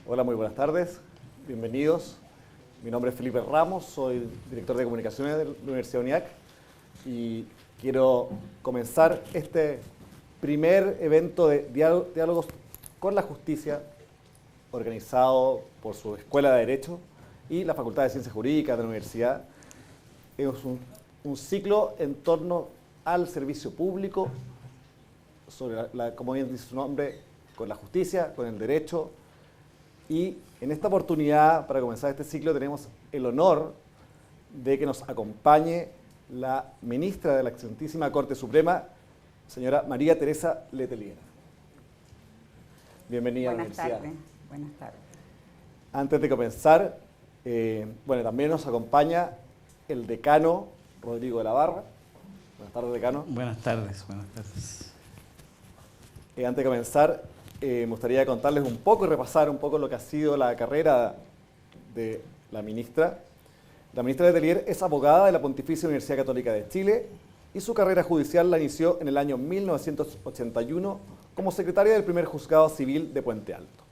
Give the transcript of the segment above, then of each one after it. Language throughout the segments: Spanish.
Hola, muy buenas tardes. Bienvenidos. Mi nombre es Felipe Ramos, soy director de comunicaciones de la Universidad UNIAC y quiero comenzar este primer evento de diálogos con la justicia organizado por su Escuela de Derecho y la Facultad de Ciencias Jurídicas de la Universidad. Es un ciclo en torno al servicio público, sobre como bien dice su nombre, con la justicia, con el derecho. Y en esta oportunidad, para comenzar este ciclo, tenemos el honor de que nos acompañe la ministra de la excelentísima Corte Suprema, señora María Teresa Letelier. Bienvenida a la universidad. Buenas tardes. Antes de comenzar, también nos acompaña el decano Rodrigo de la Barra. Buenas tardes, decano. Buenas tardes, buenas tardes. Antes de comenzar, me gustaría contarles un poco y repasar un poco lo que ha sido la carrera de la ministra. La ministra Letelier es abogada de la Pontificia Universidad Católica de Chile y su carrera judicial la inició en el año 1981 como secretaria del primer juzgado civil de Puente Alto.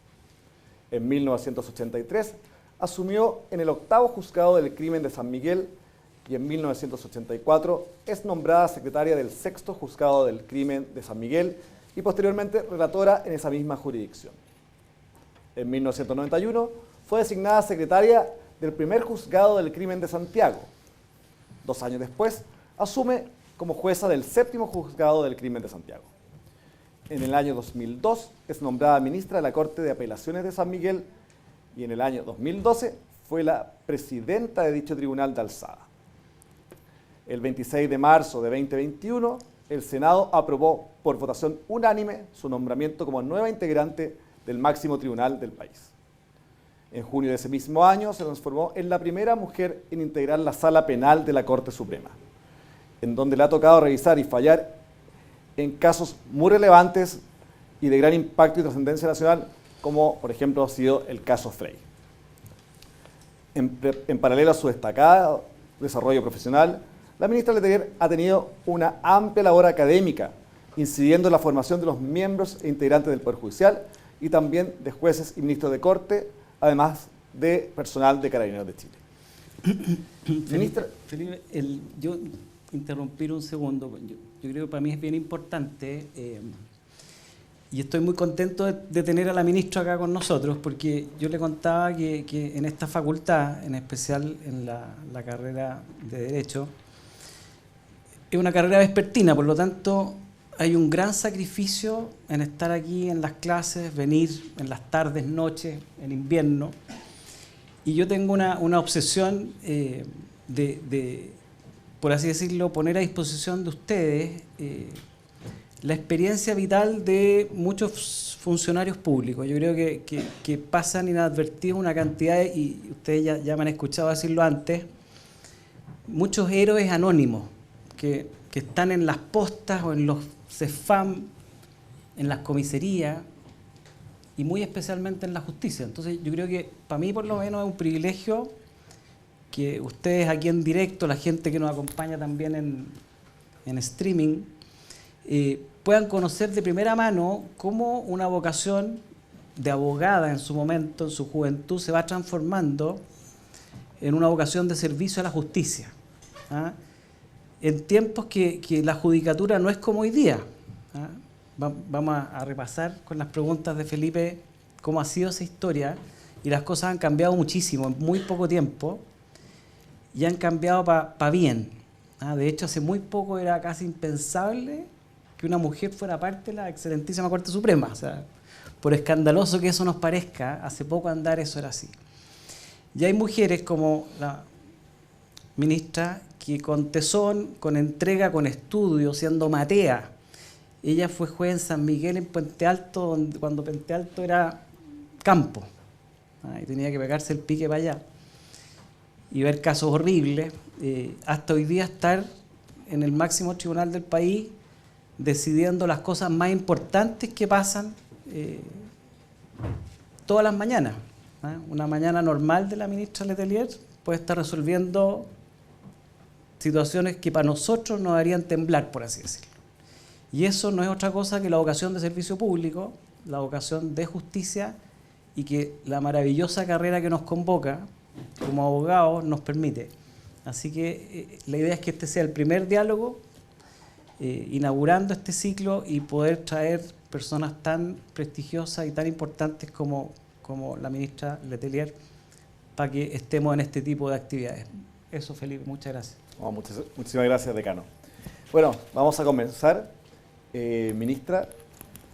En 1983 asumió en el octavo juzgado del crimen de San Miguel y en 1984 es nombrada secretaria del sexto juzgado del crimen de San Miguel y posteriormente relatora en esa misma jurisdicción. En 1991 fue designada secretaria del primer juzgado del crimen de Santiago. 2 años después asume como jueza del séptimo juzgado del crimen de Santiago. En el año 2002 es nombrada ministra de la Corte de Apelaciones de San Miguel y en el año 2012 fue la presidenta de dicho tribunal de alzada. El 26 de marzo de 2021, el Senado aprobó por votación unánime su nombramiento como nueva integrante del máximo tribunal del país. En junio de ese mismo año se transformó en la primera mujer en integrar la Sala Penal de la Corte Suprema, en donde le ha tocado revisar y fallar en casos muy relevantes y de gran impacto y trascendencia nacional, como por ejemplo ha sido el caso Frey. En paralelo a su destacado desarrollo profesional, la ministra Letelier ha tenido una amplia labor académica, incidiendo en la formación de los miembros e integrantes del Poder Judicial y también de jueces y ministros de Corte, además de personal de Carabineros de Chile. Ministra. Felipe, yo interrumpir un segundo. Yo creo que para mí es bien importante y estoy muy contento de tener a la ministra acá con nosotros, porque yo le contaba que en esta facultad, en especial en la carrera de Derecho, es una carrera vespertina, por lo tanto hay un gran sacrificio en estar aquí en las clases, venir en las tardes, noches, en invierno. Y yo tengo una obsesión de, por así decirlo, poner a disposición de ustedes la experiencia vital de muchos funcionarios públicos. Yo creo que pasan inadvertidos una cantidad, y ustedes ya me han escuchado decirlo antes, muchos héroes anónimos que están en las postas o en los CEFAM, en las comisarías y muy especialmente en la justicia. Entonces yo creo que para mí por lo menos es un privilegio que ustedes aquí en directo, la gente que nos acompaña también en streaming, puedan conocer de primera mano cómo una vocación de abogada en su momento, en su juventud, se va transformando en una vocación de servicio a la justicia, ¿ah? En tiempos que la judicatura no es como hoy día, ¿ah? Vamos a repasar con las preguntas de Felipe cómo ha sido esa historia, y las cosas han cambiado muchísimo en muy poco tiempo y han cambiado para bien, ¿ah? De hecho, hace muy poco era casi impensable que una mujer fuera parte de la excelentísima Corte Suprema. O sea, por escandaloso que eso nos parezca, hace poco andar eso era así. Y hay mujeres como la ministra que con tesón, con entrega, con estudio, siendo matea. Ella fue juez en San Miguel, en Puente Alto, cuando Puente Alto era campo, y tenía que pegarse el pique para allá y ver casos horribles, hasta hoy día estar en el máximo tribunal del país decidiendo las cosas más importantes que pasan todas las mañanas. Una mañana normal de la ministra Letelier puede estar resolviendo situaciones que para nosotros nos harían temblar, por así decirlo. Y eso no es otra cosa que la vocación de servicio público, la vocación de justicia y que la maravillosa carrera que nos convoca como abogados nos permite. Así que la idea es que este sea el primer diálogo, inaugurando este ciclo y poder traer personas tan prestigiosas y tan importantes como la ministra Letelier para que estemos en este tipo de actividades. Eso, Felipe, muchas gracias. Oh, muchísimas gracias, decano. Bueno, vamos a comenzar. Ministra,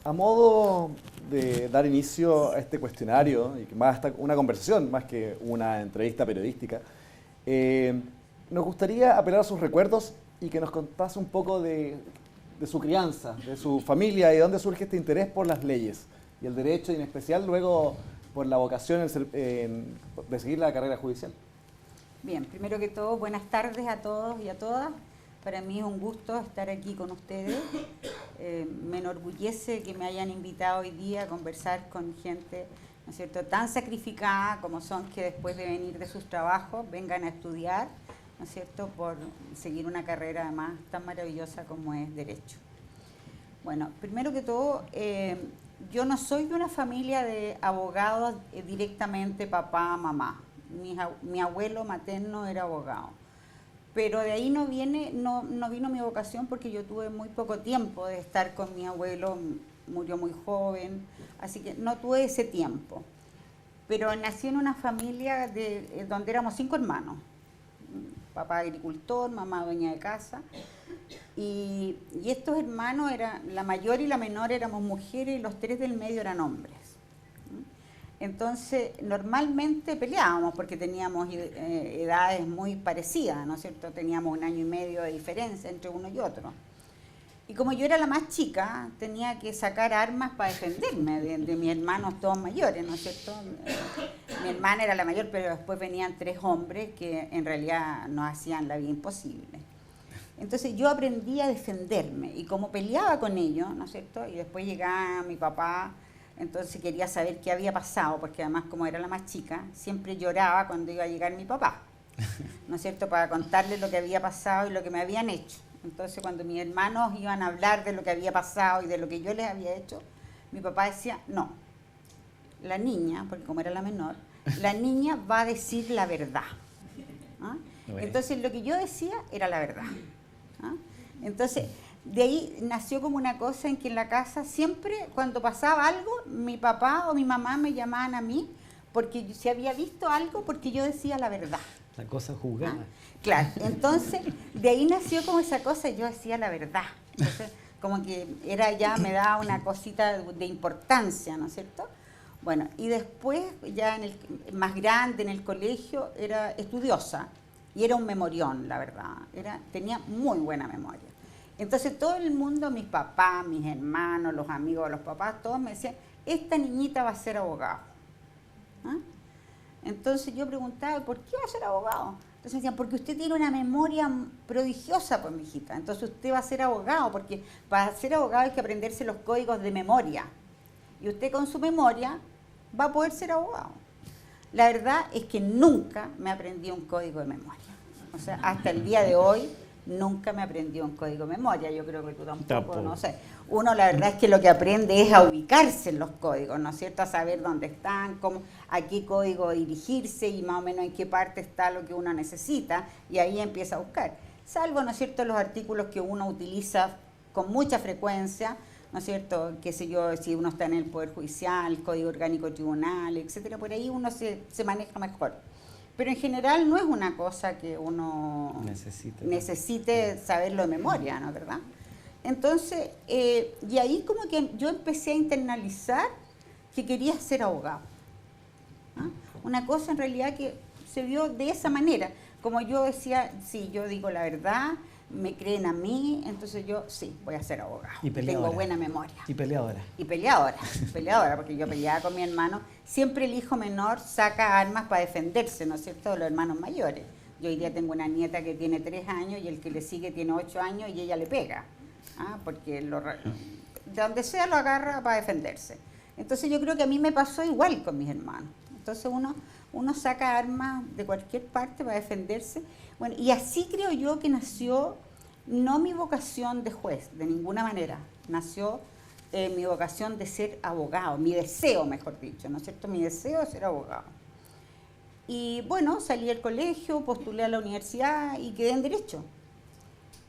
a modo de dar inicio a este cuestionario, y más una conversación más que una entrevista periodística, nos gustaría apelar a sus recuerdos y que nos contase un poco de su crianza, de su familia y de dónde surge este interés por las leyes y el derecho, y en especial luego por la vocación de seguir la carrera judicial. Bien, primero que todo, buenas tardes a todos y a todas. Para mí es un gusto estar aquí con ustedes. Me enorgullece que me hayan invitado hoy día a conversar con gente, ¿no es cierto?, tan sacrificada como son, que después de venir de sus trabajos vengan a estudiar, ¿no es cierto?, por seguir una carrera además tan maravillosa como es Derecho. Bueno, primero que todo, yo no soy de una familia de abogados directamente, papá, mamá. Mi abuelo materno era abogado. Pero de ahí no vino mi vocación, porque yo tuve muy poco tiempo de estar con mi abuelo, murió muy joven, así que no tuve ese tiempo. Pero nací en una familia donde éramos 5 hermanos, papá agricultor, mamá dueña de casa, y estos hermanos, la mayor y la menor éramos mujeres y los 3 del medio eran hombres. Entonces, normalmente peleábamos porque teníamos edades muy parecidas, ¿no es cierto? Teníamos 1 año y medio de diferencia entre uno y otro. Y como yo era la más chica, tenía que sacar armas para defenderme de mis hermanos todos mayores, ¿no es cierto? Mi hermana era la mayor, pero después venían 3 hombres que en realidad nos hacían la vida imposible. Entonces yo aprendí a defenderme, y como peleaba con ellos, ¿no es cierto? Y después llegaba mi papá. Entonces quería saber qué había pasado, porque además, como era la más chica, siempre lloraba cuando iba a llegar mi papá, ¿no es cierto?, para contarle lo que había pasado y lo que me habían hecho. Entonces, cuando mis hermanos iban a hablar de lo que había pasado y de lo que yo les había hecho, mi papá decía, no, la niña, porque como era la menor, la niña va a decir la verdad. ¿Ah? Entonces, lo que yo decía era la verdad. ¿Ah? Entonces, de ahí nació como una cosa en que en la casa siempre, cuando pasaba algo, mi papá o mi mamá me llamaban a mí porque si había visto algo, porque yo decía la verdad. La cosa juzgada. ¿Ah? Claro, entonces de ahí nació como esa cosa, yo decía la verdad. Entonces, como que me daba una cosita de importancia, ¿no es cierto? Bueno, y después, ya más grande, en el colegio, era estudiosa y era un memorión, la verdad. Tenía muy buena memoria. Entonces todo el mundo, mis papás, mis hermanos, los amigos de los papás, todos me decían, esta niñita va a ser abogado. ¿Ah? Entonces yo preguntaba, ¿por qué va a ser abogado? Entonces me decían, porque usted tiene una memoria prodigiosa, pues, mi hijita. Entonces usted va a ser abogado, porque para ser abogado hay que aprenderse los códigos de memoria. Y usted con su memoria va a poder ser abogado. La verdad es que nunca me aprendí un código de memoria. O sea, hasta el día de hoy nunca me aprendió un código de memoria. Yo creo que tú tampoco, no sé. Uno, la verdad es que lo que aprende es a ubicarse en los códigos, ¿no es cierto? A saber dónde están, a qué código dirigirse y más o menos en qué parte está lo que uno necesita, y ahí empieza a buscar. Salvo, ¿no es cierto?, los artículos que uno utiliza con mucha frecuencia, ¿no es cierto?, qué sé yo, si uno está en el Poder Judicial, Código Orgánico Tribunal, etcétera, por ahí uno se maneja mejor. Pero en general no es una cosa que uno necesite saberlo de memoria, ¿no es verdad? Entonces, y ahí como que yo empecé a internalizar que quería ser abogado. ¿Ah? Una cosa en realidad que se vio de esa manera. Como yo decía, sí, yo digo la verdad, me creen a mí, entonces yo sí, voy a ser abogado. Y peleadora. Tengo buena memoria. Y peleadora. Y peleadora, porque yo peleaba con mi hermano. Siempre el hijo menor saca armas para defenderse, ¿no es cierto?, de los hermanos mayores. Yo hoy día tengo una nieta que tiene 3 años y el que le sigue tiene 8 años y ella le pega. ¿Ah? Porque de donde sea lo agarra para defenderse. Entonces yo creo que a mí me pasó igual con mis hermanos. Entonces uno saca armas de cualquier parte para defenderse. Bueno, y así creo yo que nació, no mi vocación de juez, de ninguna manera. Nació mi vocación de ser abogado, mi deseo, mejor dicho, ¿no es cierto? Mi deseo es ser abogado. Y bueno, salí del colegio, postulé a la universidad y quedé en Derecho.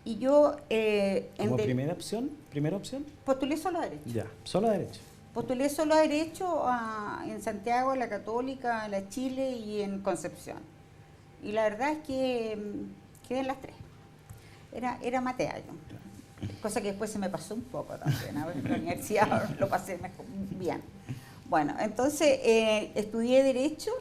Y yo... ¿Como primera opción? Postulé solo a Derecho. Ya, solo a Derecho. Postulé solo a Derecho en Santiago, en la Católica, en la Chile y en Concepción. Y la verdad es que quedé en las tres. Era matea yo. Cosa que después se me pasó un poco también. En la universidad lo pasé bien. Bueno, entonces estudié Derecho,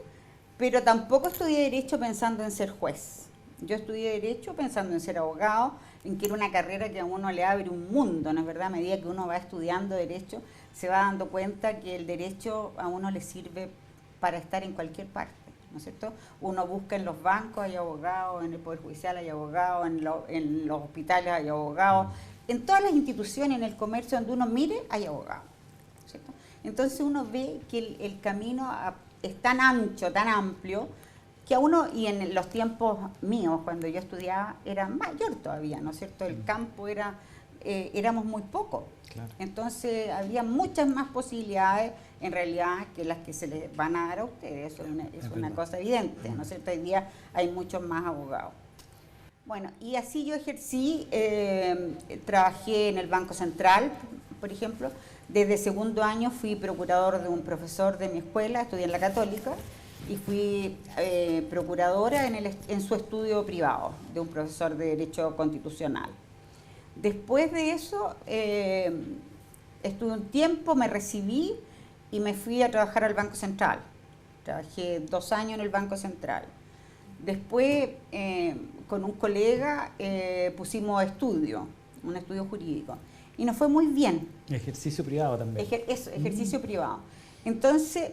pero tampoco estudié Derecho pensando en ser juez. Yo estudié Derecho pensando en ser abogado, en que era una carrera que a uno le abre un mundo, ¿no es verdad? A medida que uno va estudiando Derecho, se va dando cuenta que el Derecho a uno le sirve para estar en cualquier parte, ¿no es cierto? Uno busca en los bancos, hay abogados, en el Poder Judicial hay abogados, en los hospitales hay abogados, en todas las instituciones, en el comercio donde uno mire, hay abogados, ¿cierto? Entonces uno ve que el camino es tan ancho, tan amplio, que a uno, y en los tiempos míos, cuando yo estudiaba, era mayor todavía, ¿no es cierto? El campo éramos muy pocos. Claro. Entonces había muchas más posibilidades, en realidad, que las que se les van a dar a ustedes. Eso es una cosa evidente, ¿no es cierto? Hoy día hay muchos más abogados. Bueno, y así yo ejercí, trabajé en el Banco Central, por ejemplo. Desde segundo año fui procurador de un profesor de mi escuela, estudié en la Católica, y fui procuradora en su estudio privado de un profesor de Derecho Constitucional. Después de eso, estuve un tiempo, me recibí y me fui a trabajar al Banco Central. Trabajé 2 años en el Banco Central. Después, con un colega, pusimos un estudio jurídico. Y nos fue muy bien. Ejercicio privado también. Ejercicio privado. Entonces,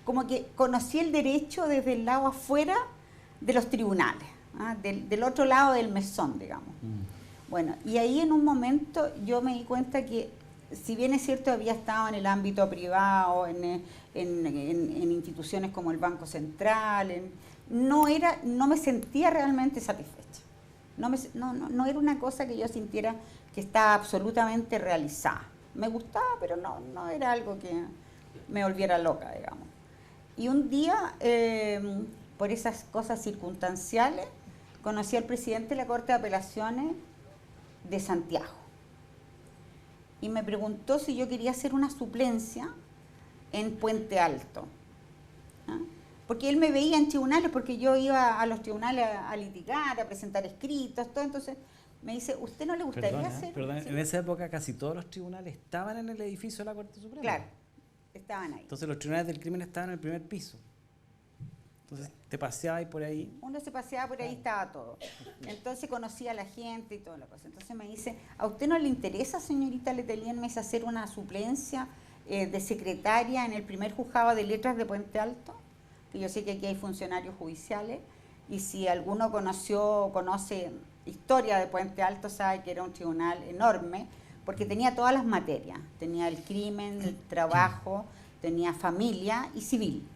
como que conocí el derecho desde el lado afuera de los tribunales, del otro lado del mesón, digamos. Bueno, y ahí en un momento yo me di cuenta que, si bien es cierto, había estado en el ámbito privado, en instituciones como el Banco Central, no me sentía realmente satisfecha. No era una cosa que yo sintiera que estaba absolutamente realizada. Me gustaba, pero no era algo que me volviera loca, digamos. Y un día, por esas cosas circunstanciales, conocí al presidente de la Corte de Apelaciones de Santiago. Y me preguntó si yo quería hacer una suplencia en Puente Alto. Porque él me veía en tribunales, porque yo iba a los tribunales a litigar, a presentar escritos, todo. Entonces me dice, ¿usted no le gustaría hacer? Perdón, ¿sí? En esa época casi todos los tribunales estaban en el edificio de la Corte Suprema. Claro, estaban ahí. Entonces los tribunales del crimen estaban en el primer piso. Entonces te paseabas por ahí. Uno se paseaba por ahí, estaba todo. Entonces conocía a la gente y toda la cosa. Entonces me dice, ¿a usted no le interesa, señorita Letelier, me hizo hacer una suplencia de secretaria en el primer juzgado de letras de Puente Alto? Que yo sé que aquí hay funcionarios judiciales, y si alguno conoce historia de Puente Alto, sabe que era un tribunal enorme, porque tenía todas las materias. Tenía el crimen, el trabajo, tenía familia y civil.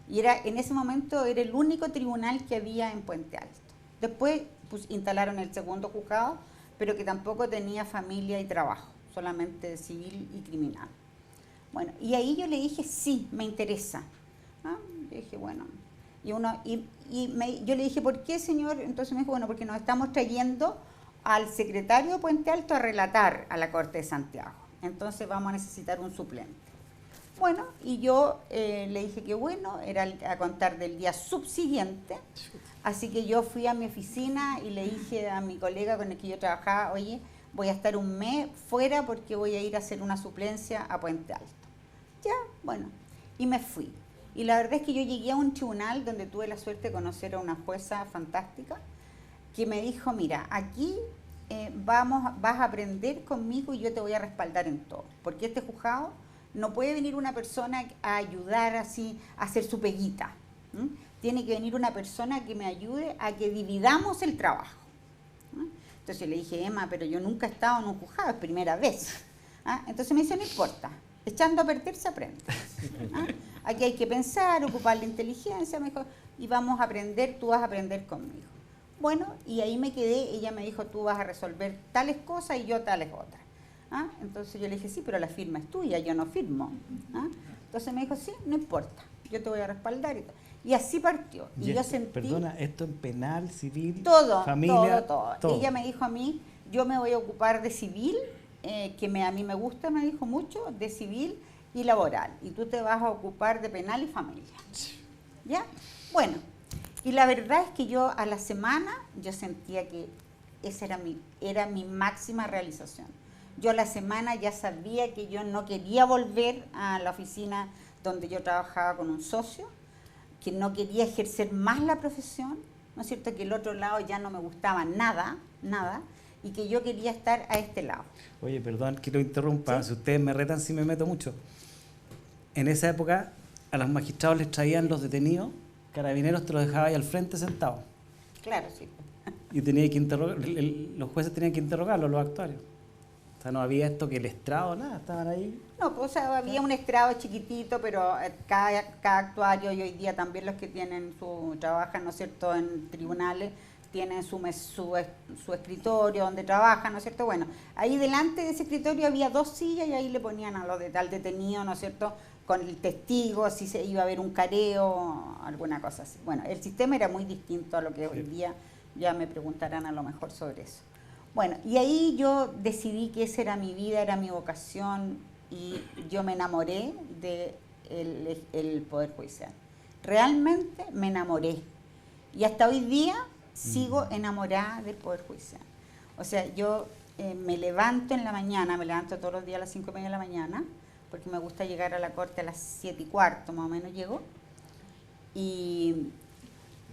Y en ese momento era el único tribunal que había en Puente Alto. Después instalaron el segundo juzgado, pero que tampoco tenía familia y trabajo, solamente civil y criminal. Bueno, y ahí yo le dije, sí, me interesa. Yo dije, bueno, yo le dije, ¿por qué, señor? Entonces me dijo, bueno, porque nos estamos trayendo al secretario de Puente Alto a relatar a la Corte de Santiago. Entonces vamos a necesitar un suplente. Bueno, y yo le dije que bueno, era a contar del día subsiguiente, así que yo fui a mi oficina y le dije a mi colega con el que yo trabajaba, oye, voy a estar un mes fuera porque voy a ir a hacer una suplencia a Puente Alto. Ya, bueno, y me fui. Y la verdad es que yo llegué a un tribunal donde tuve la suerte de conocer a una jueza fantástica que me dijo, mira, aquí vas a aprender conmigo y yo te voy a respaldar en todo, porque este juzgado no puede venir una persona a ayudar así a hacer su peguita. Tiene que venir una persona que me ayude a que dividamos el trabajo. Entonces yo le dije, Emma, pero yo nunca he estado en un juzgado, es primera vez. Entonces me dice, no importa, echando a perder se aprende. Aquí hay que pensar, ocupar la inteligencia, me dijo, y vamos a aprender, tú vas a aprender conmigo. Bueno, y ahí me quedé, ella me dijo, tú vas a resolver tales cosas y yo tales otras. ¿Ah? Entonces yo le dije, sí, pero la firma es tuya, yo no firmo. ¿Ah? Entonces me dijo, sí, no importa, yo te voy a respaldar. Y así partió. Y yo sentí... Perdona, ¿esto en penal, civil, todo, familia? todo. Ella me dijo a mí, yo me voy a ocupar de civil, a mí me gusta, me dijo mucho, de civil y laboral. Y tú te vas a ocupar de penal y familia. ¿Ya? Bueno, y la verdad es que yo a la semana, yo sentía que esa era mi máxima realización. Yo a la semana ya sabía que yo no quería volver a la oficina donde yo trabajaba con un socio, que no quería ejercer más la profesión, ¿no es cierto? Que el otro lado ya no me gustaba nada, y que yo quería estar a este lado. Oye, perdón que lo interrumpa, ¿Sí? si ustedes me retan si me meto mucho. En esa época a los magistrados les traían los detenidos, Carabineros te los dejaba ahí al frente sentados. Claro, sí. Y tenía que los jueces tenían que interrogarlos, los actuarios. O sea, no había esto que el estrado, nada, estaban ahí. No, pues, o sea, había un estrado chiquitito, pero cada actuario, y hoy día también los que trabajan, ¿no es cierto?, en tribunales, tienen su escritorio donde trabajan, ¿no es cierto? Bueno, ahí delante de ese escritorio había 2 sillas y ahí le ponían al detenido, ¿no es cierto?, con el testigo, si se iba a ver un careo, alguna cosa así. Bueno, el sistema era muy distinto a lo que hoy día, ya me preguntarán a lo mejor sobre eso. Bueno, y ahí yo decidí que esa era mi vida, era mi vocación, y yo me enamoré del Poder Judicial. Realmente me enamoré. Y hasta hoy día sigo enamorada del Poder Judicial. O sea, yo me levanto en la mañana, me levanto todos los días a las 5:30 de la mañana, porque me gusta llegar a la corte a las 7:15, más o menos llego. Y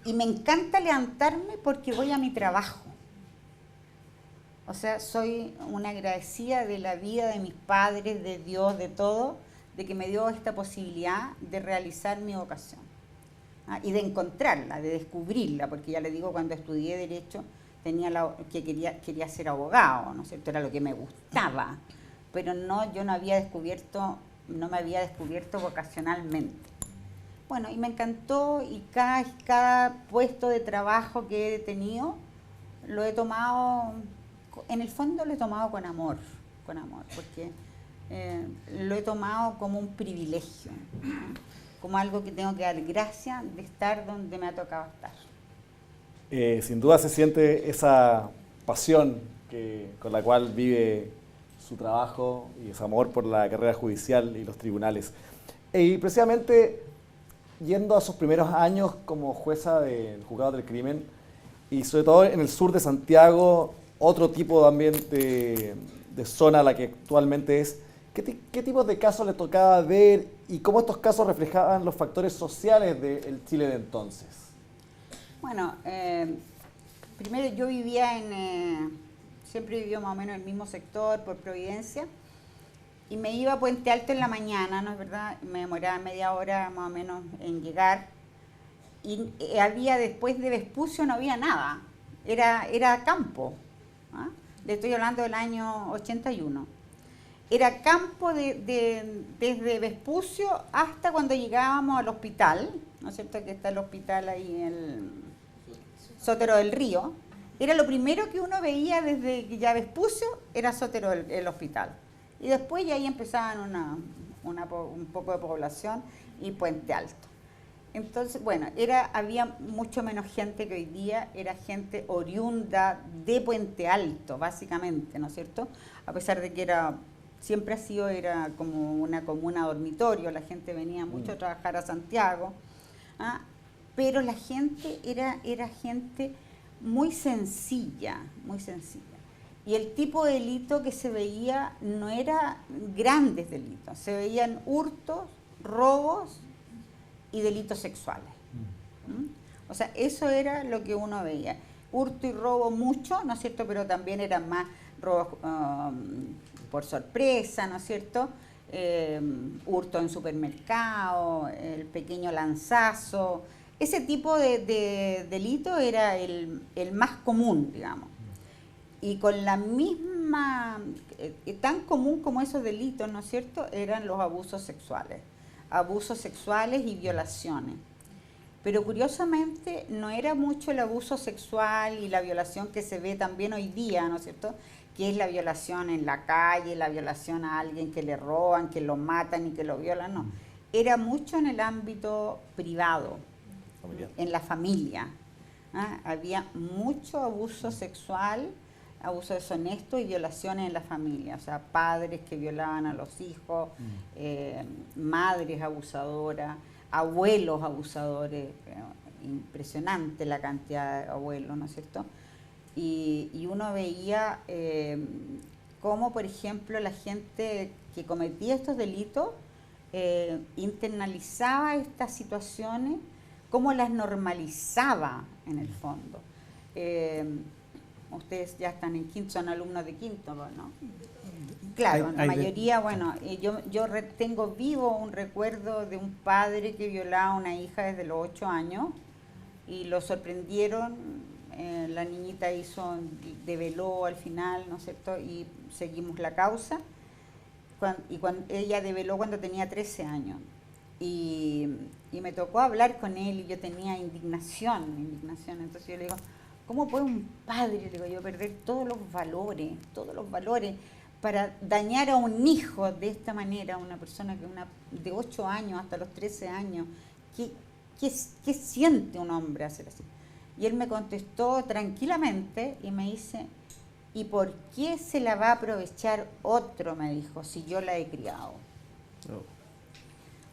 me encanta levantarme porque voy a mi trabajo. O sea, soy una agradecida de la vida, de mis padres, de Dios, de todo, de que me dio esta posibilidad de realizar mi vocación. Y de encontrarla, de descubrirla, porque ya le digo, cuando estudié Derecho, quería ser abogado, ¿no es cierto? Era lo que me gustaba, pero no, yo no me había descubierto vocacionalmente. Bueno, y me encantó, y cada puesto de trabajo que he tenido, lo he tomado, en el fondo lo he tomado con amor, porque lo he tomado como un privilegio, ¿no? Como algo que tengo que dar gracias de estar donde me ha tocado estar. Sin duda se siente esa pasión con la cual vive su trabajo y ese amor por la carrera judicial y los tribunales. Y precisamente yendo a sus primeros años como jueza del juzgado del crimen, y sobre todo en el sur de Santiago, otro tipo también de zona a la que actualmente es, ¿qué tipos de casos le tocaba ver y cómo estos casos reflejaban los factores sociales del Chile de entonces? Bueno, primero yo vivía siempre vivió más o menos en el mismo sector, por Providencia, y me iba a Puente Alto en la mañana, ¿no es verdad? Me demoraba media hora más o menos en llegar, y había, después de Vespucio no había nada, era campo, ¿ah? Le estoy hablando del año 81. Era campo desde Vespucio hasta cuando llegábamos al hospital, ¿no es cierto?, que está el hospital ahí en el Sotero del Río. Era lo primero que uno veía desde que ya Vespucio, era Sotero el hospital. Y después ya ahí empezaban un poco de población y Puente Alto. Entonces, bueno, había mucho menos gente que hoy día, era gente oriunda de Puente Alto, básicamente, ¿no es cierto? A pesar de que siempre era como una comuna dormitorio, la gente venía mucho a trabajar a Santiago, ¿ah? Pero la gente era gente muy sencilla, muy sencilla. Y el tipo de delito que se veía no era grandes delitos, se veían hurtos, robos y delitos sexuales. O sea, eso era lo que uno veía. Hurto y robo mucho, ¿no es cierto? Pero también eran más robos por sorpresa, ¿no es cierto? Hurto en supermercado, el pequeño lanzazo. Ese tipo de delito era el más común, digamos. Y con la misma, tan común como esos delitos, ¿no es cierto?, eran los abusos sexuales y violaciones. Pero curiosamente no era mucho el abuso sexual y la violación que se ve también hoy día, ¿no es cierto?, qué es la violación en la calle, la violación a alguien que le roban, que lo matan y que lo violan, no. Era mucho en el ámbito privado, Familiar. en la familia. ¿Ah? Había mucho abuso sexual, abuso deshonesto y violaciones en la familia, o sea, padres que violaban a los hijos, madres abusadoras, abuelos abusadores, impresionante la cantidad de abuelos, ¿no es cierto? Y uno veía cómo, por ejemplo, la gente que cometía estos delitos internalizaba estas situaciones, cómo las normalizaba en el fondo. Ustedes ya están en quinto, son alumnos de quinto, ¿no? Claro, la mayoría, bueno, yo tengo vivo un recuerdo de un padre que violaba a una hija desde los 8 años y lo sorprendieron, la niñita develó al final, ¿no es cierto? Y seguimos la causa, ella develó cuando tenía 13 años. Y me tocó hablar con él y yo tenía indignación, entonces yo le digo, ¿cómo puede un padre, le digo yo, perder todos los valores para dañar a un hijo de esta manera, una persona de 8 años hasta los 13 años? ¿Qué siente un hombre hacer así? Y él me contestó tranquilamente y me dice, ¿y por qué se la va a aprovechar otro? Me dijo, si yo la he criado.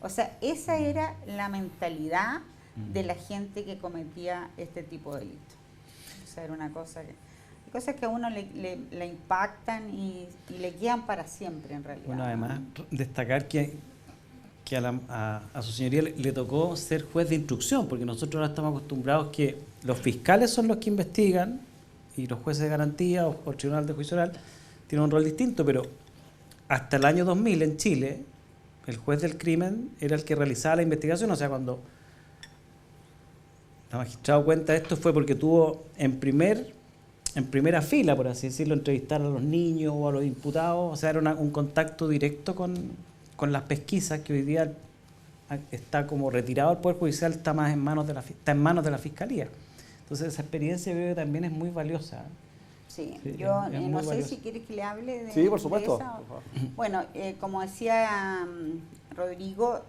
O sea, esa era la mentalidad de la gente que cometía este tipo de delitos. O sea, era una cosa que a uno le impactan y le quedan para siempre, en realidad. Bueno, además, destacar que a su señoría le tocó ser juez de instrucción, porque nosotros ahora estamos acostumbrados que los fiscales son los que investigan y los jueces de garantía o el Tribunal de Juicio Oral tienen un rol distinto, pero hasta el año 2000 en Chile, el juez del crimen era el que realizaba la investigación. O sea, cuando la magistrado cuenta esto fue porque tuvo en primera fila, por así decirlo, entrevistar a los niños o a los imputados. O sea, era un contacto directo con las pesquisas que hoy día está como retirado del Poder Judicial, está más en manos de la Fiscalía. Entonces esa experiencia creo que también es muy valiosa. Sí, yo no sé si quieres que le hable de... Sí, por supuesto. Bueno, como decía Rodrigo,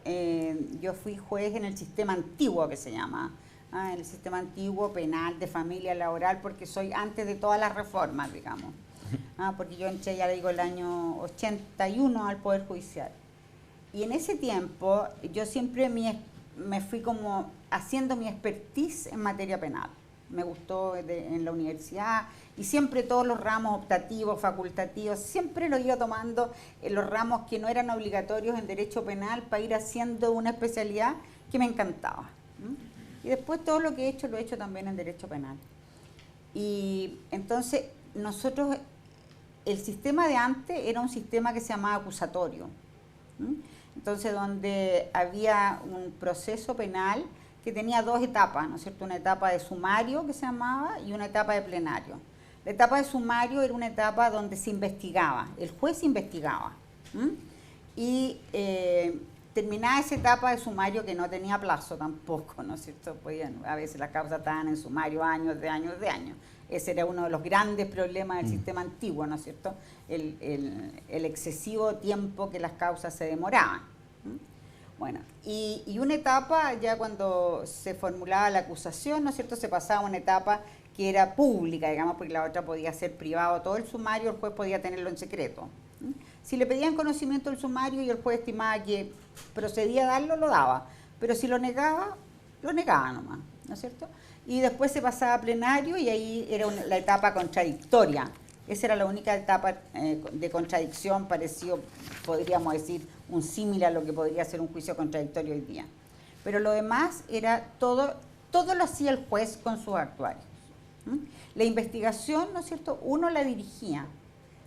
yo fui juez en el sistema antiguo que se llama, el sistema antiguo penal de familia laboral, porque soy antes de todas las reformas, digamos. Porque yo entré, ya le digo, el año 81 al Poder Judicial. Y en ese tiempo yo siempre me fui como haciendo mi expertise en materia penal. Me gustó en la universidad y siempre todos los ramos optativos, facultativos, siempre lo iba tomando en los ramos que no eran obligatorios en derecho penal para ir haciendo una especialidad que me encantaba. Y después todo lo que he hecho lo he hecho también en derecho penal. Y entonces nosotros, el sistema de antes era un sistema que se llamaba acusatorio. Entonces donde había un proceso penal que tenía 2 etapas, ¿no es cierto? Una etapa de sumario que se llamaba y una etapa de plenario. La etapa de sumario era una etapa donde se investigaba, el juez investigaba. Y terminada esa etapa de sumario que no tenía plazo tampoco, ¿no es cierto? A veces las causas estaban en sumario años de años. Ese era uno de los grandes problemas del sistema antiguo, ¿no es cierto? El excesivo tiempo que las causas se demoraban. Bueno, y una etapa ya cuando se formulaba la acusación, ¿no es cierto?, se pasaba a una etapa que era pública, digamos, porque la otra podía ser privado. Todo el sumario el juez podía tenerlo en secreto. Si le pedían conocimiento del sumario y el juez estimaba que procedía a darlo, lo daba. Pero si lo negaba nomás, ¿no es cierto? Y después se pasaba a plenario y ahí era la etapa contradictoria. Esa era la única etapa de contradicción, parecido, podríamos decir, un símil a lo que podría ser un juicio contradictorio hoy día. Pero lo demás era todo lo hacía el juez con sus actuarios. La investigación, ¿no es cierto?, uno la dirigía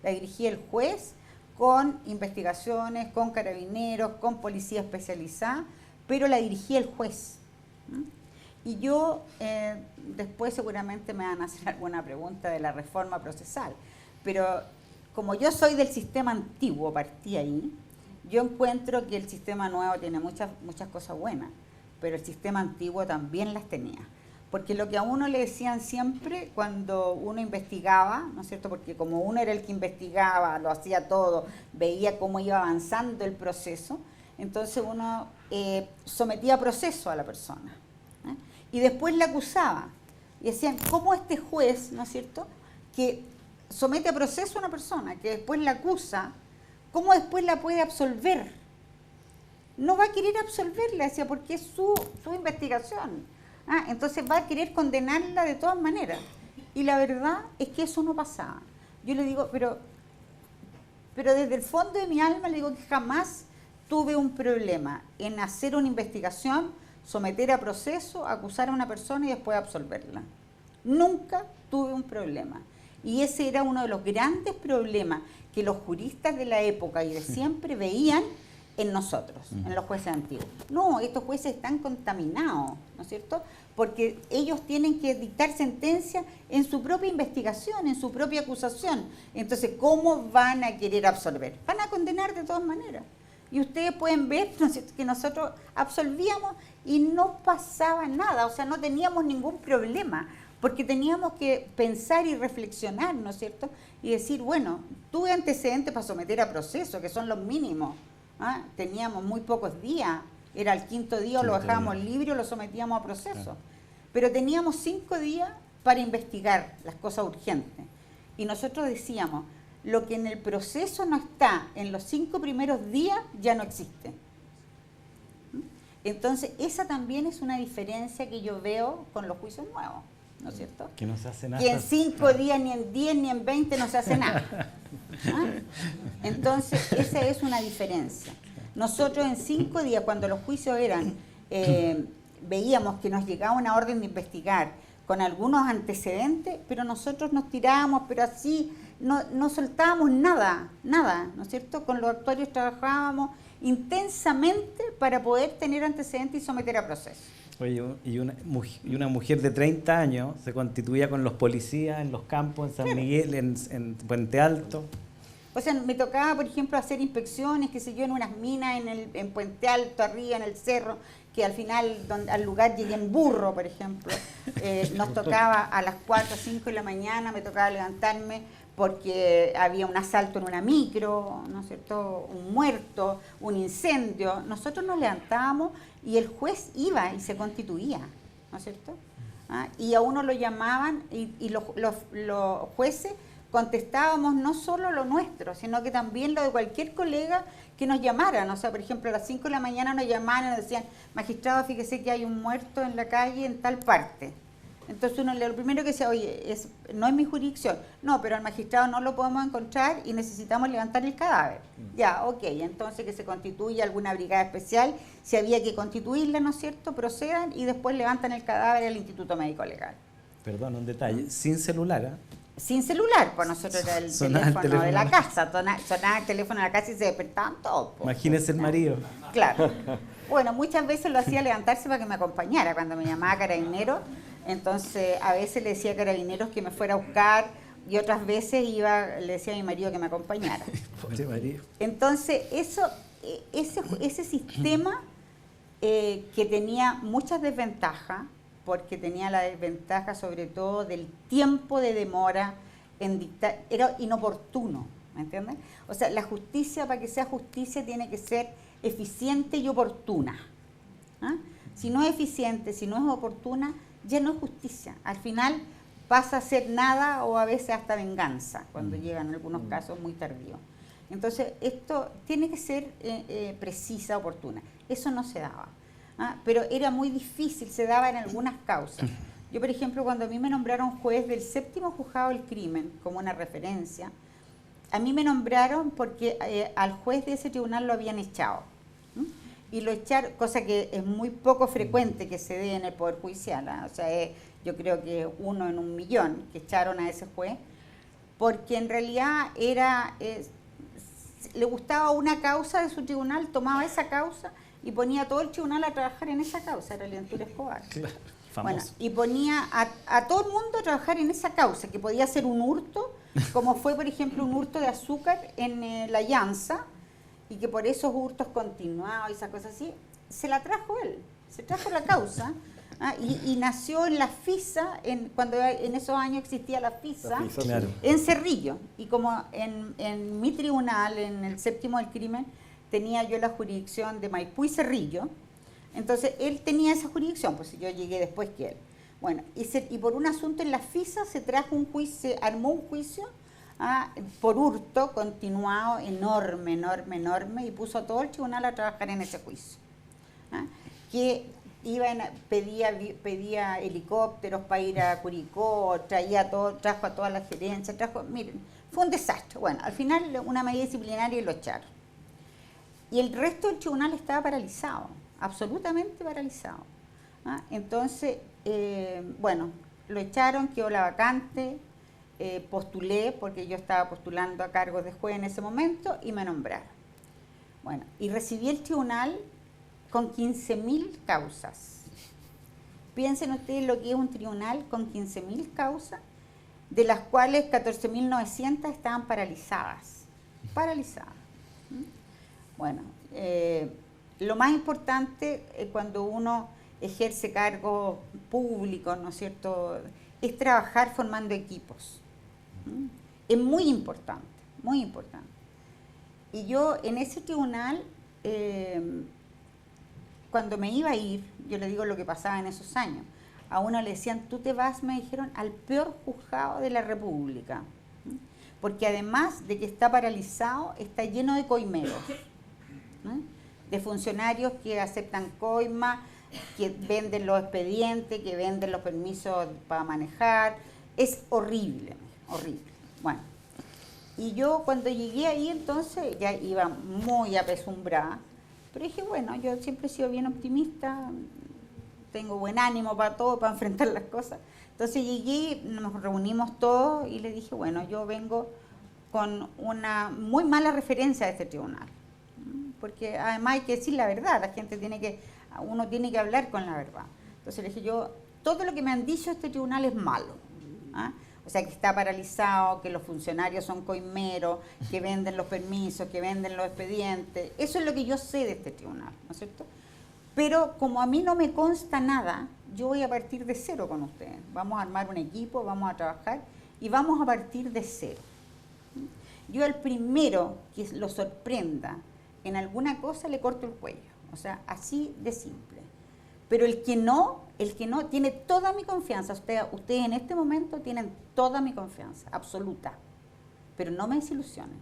el juez con investigaciones, con carabineros, con policía especializada, pero la dirigía el juez. Y yo, después seguramente me van a hacer alguna pregunta de la reforma procesal, pero como yo soy del sistema antiguo, partí ahí, yo encuentro que el sistema nuevo tiene muchas cosas buenas, pero el sistema antiguo también las tenía. Porque lo que a uno le decían siempre cuando uno investigaba, ¿no es cierto? Porque como uno era el que investigaba, lo hacía todo, veía cómo iba avanzando el proceso, entonces uno sometía a proceso a la persona, ¿eh? Y después la acusaba. Y decían, ¿cómo este juez, ¿no es cierto?, que somete a proceso a una persona, que después la acusa, ¿cómo después la puede absolver? No va a querer absolverla, decía, porque es su investigación. Entonces va a querer condenarla de todas maneras. Y la verdad es que eso no pasaba. Yo le digo, pero desde el fondo de mi alma le digo que jamás tuve un problema en hacer una investigación, someter a proceso, acusar a una persona y después absolverla. Nunca tuve un problema. Y ese era uno de los grandes problemas que los juristas de la época y de siempre veían en nosotros, en los jueces antiguos. No, estos jueces están contaminados, ¿no es cierto? Porque ellos tienen que dictar sentencia en su propia investigación, en su propia acusación. Entonces, ¿cómo van a querer absolver? Van a condenar de todas maneras. Y ustedes pueden ver, ¿no es cierto?, que nosotros absolvíamos y no pasaba nada, o sea, no teníamos ningún problema, porque teníamos que pensar y reflexionar, ¿no es cierto? Y decir, bueno, tuve antecedentes para someter a proceso, que son los mínimos. Teníamos muy pocos días, era el quinto día, o lo dejábamos libre o lo sometíamos a proceso. Claro. Pero teníamos 5 días para investigar las cosas urgentes. Y nosotros decíamos, lo que en el proceso no está en los 5 primeros días ya no existe. Entonces, esa también es una diferencia que yo veo con los juicios nuevos, ¿no es cierto? Que no se hace nada. Que en 5 días, ni en 10, ni en 20 no se hace nada. Entonces, esa es una diferencia. Nosotros en 5 días, cuando los juicios eran, veíamos que nos llegaba una orden de investigar con algunos antecedentes, pero nosotros nos tirábamos, pero así, no soltábamos nada, ¿no es cierto? Con los actuarios trabajábamos intensamente para poder tener antecedentes y someter a proceso. Oye, y una mujer de 30 años se constituía con los policías en los campos, en San Miguel, en Puente Alto. O sea, me tocaba, por ejemplo, hacer inspecciones, qué sé yo, en unas minas, en Puente Alto, arriba, en el cerro, que al final, al lugar llegué en burro, por ejemplo. Nos tocaba a las 4 o 5 de la mañana, me tocaba levantarme porque había un asalto en una micro, ¿no es cierto?, un muerto, un incendio. Nosotros nos levantábamos y el juez iba y se constituía, ¿no es cierto? Y a uno lo llamaban y los jueces contestábamos no solo lo nuestro, sino que también lo de cualquier colega que nos llamaran. O sea, por ejemplo, a las 5 de la mañana nos llamaban y nos decían, magistrado, fíjese que hay un muerto en la calle en tal parte. Entonces uno lo primero que decía, oye, no es mi jurisdicción. No, pero al magistrado no lo podemos encontrar y necesitamos levantar el cadáver. Ya, ok, entonces que se constituya alguna brigada especial, si había que constituirla, ¿no es cierto?, procedan y después levantan el cadáver al Instituto Médico Legal. Perdón, un detalle, sin celular, Sin celular, pues nosotros era el teléfono de la casa, sonaba el teléfono de la casa y se despertaban todos. Imagínese el marido. Claro. Bueno, muchas veces lo hacía levantarse para que me acompañara cuando me llamaba Carabinero. Entonces, a veces le decía a Carabineros que me fuera a buscar y otras veces le decía a mi marido que me acompañara. Pobre marido. Entonces, ese sistema que tenía muchas desventajas, porque tenía la desventaja sobre todo del tiempo de demora en dictar, era inoportuno, ¿me entiendes? O sea, la justicia, para que sea justicia, tiene que ser eficiente y oportuna. Si no es eficiente, si no es oportuna, ya no es justicia. Al final pasa a ser nada o a veces hasta venganza, cuando llegan algunos casos muy tardíos. Entonces, esto tiene que ser precisa, oportuna. Eso no se daba. Pero era muy difícil, se daba en algunas causas. Yo, por ejemplo, cuando a mí me nombraron juez del 7º juzgado del crimen, como una referencia, a mí me nombraron porque al juez de ese tribunal lo habían echado. Y lo echaron, cosa que es muy poco frecuente que se dé en el Poder Judicial. O sea, yo creo que 1 en 1.000.000 que echaron a ese juez, porque en realidad le gustaba una causa de su tribunal, tomaba esa causa y ponía todo el tribunal a trabajar en esa causa, era Leontura Escobar. Claro, bueno, y ponía a todo el mundo a trabajar en esa causa, que podía ser un hurto, como fue, por ejemplo, un hurto de azúcar en La Llanza, y que por esos hurtos continuados y esas cosas así, se la trajo él, se trajo la causa, Y nació en la FISA, cuando en esos años existía la FISA, Claro. en Cerrillo. Y como en mi tribunal, en el séptimo del crimen, tenía yo la jurisdicción de Maipú y Cerrillo, entonces él tenía esa jurisdicción, pues yo llegué después que él. Bueno, y por un asunto en la FISA se trajo un juicio, se armó un juicio por hurto continuado enorme, y puso a todo el tribunal a trabajar en ese juicio. Que pedía helicópteros para ir a Curicó, trajo a toda la gerencia, miren, fue un desastre. Bueno, al final una medida disciplinaria y lo echaron. Y el resto del tribunal estaba paralizado, absolutamente paralizado. Entonces, bueno, lo echaron, quedó la vacante, postulé, porque yo estaba postulando a cargos de juez en ese momento, y me nombraron. Bueno, y recibí el tribunal con 15.000 causas. Piensen ustedes lo que es un tribunal con 15.000 causas, de las cuales 14.900 estaban paralizadas. Paralizadas. Bueno, lo más importante cuando uno ejerce cargos públicos, ¿no es cierto?, es trabajar formando equipos. Es muy importante, muy importante. Y yo en ese tribunal, cuando me iba a ir, yo le digo lo que pasaba en esos años, a uno le decían, tú te vas, me dijeron, al peor juzgado de la República, porque además de que está paralizado, está lleno de coimeros, de funcionarios que aceptan coima, que venden los expedientes, que venden los permisos para manejar. Es horrible, horrible. Bueno, y yo cuando llegué ahí entonces ya iba muy apesumbrada, pero dije, bueno, yo siempre he sido bien optimista, tengo buen ánimo para todo, para enfrentar las cosas. Entonces llegué, nos reunimos todos y le dije, bueno, yo vengo con una muy mala referencia de este tribunal, porque además hay que decir la verdad, uno tiene que hablar con la verdad. Entonces le dije todo lo que me han dicho este tribunal es malo. O sea, que está paralizado, que los funcionarios son coimeros, que venden los permisos, que venden los expedientes. Eso es lo que yo sé de este tribunal, ¿no es cierto? Pero como a mí no me consta nada, yo voy a partir de cero con ustedes. Vamos a armar un equipo, vamos a trabajar y vamos a partir de cero. Yo al primero que lo sorprenda en alguna cosa le corto el cuello. O sea, así de simple. Pero el que no tiene toda mi confianza. Ustedes en este momento tienen toda mi confianza, absoluta. Pero no me desilusionen.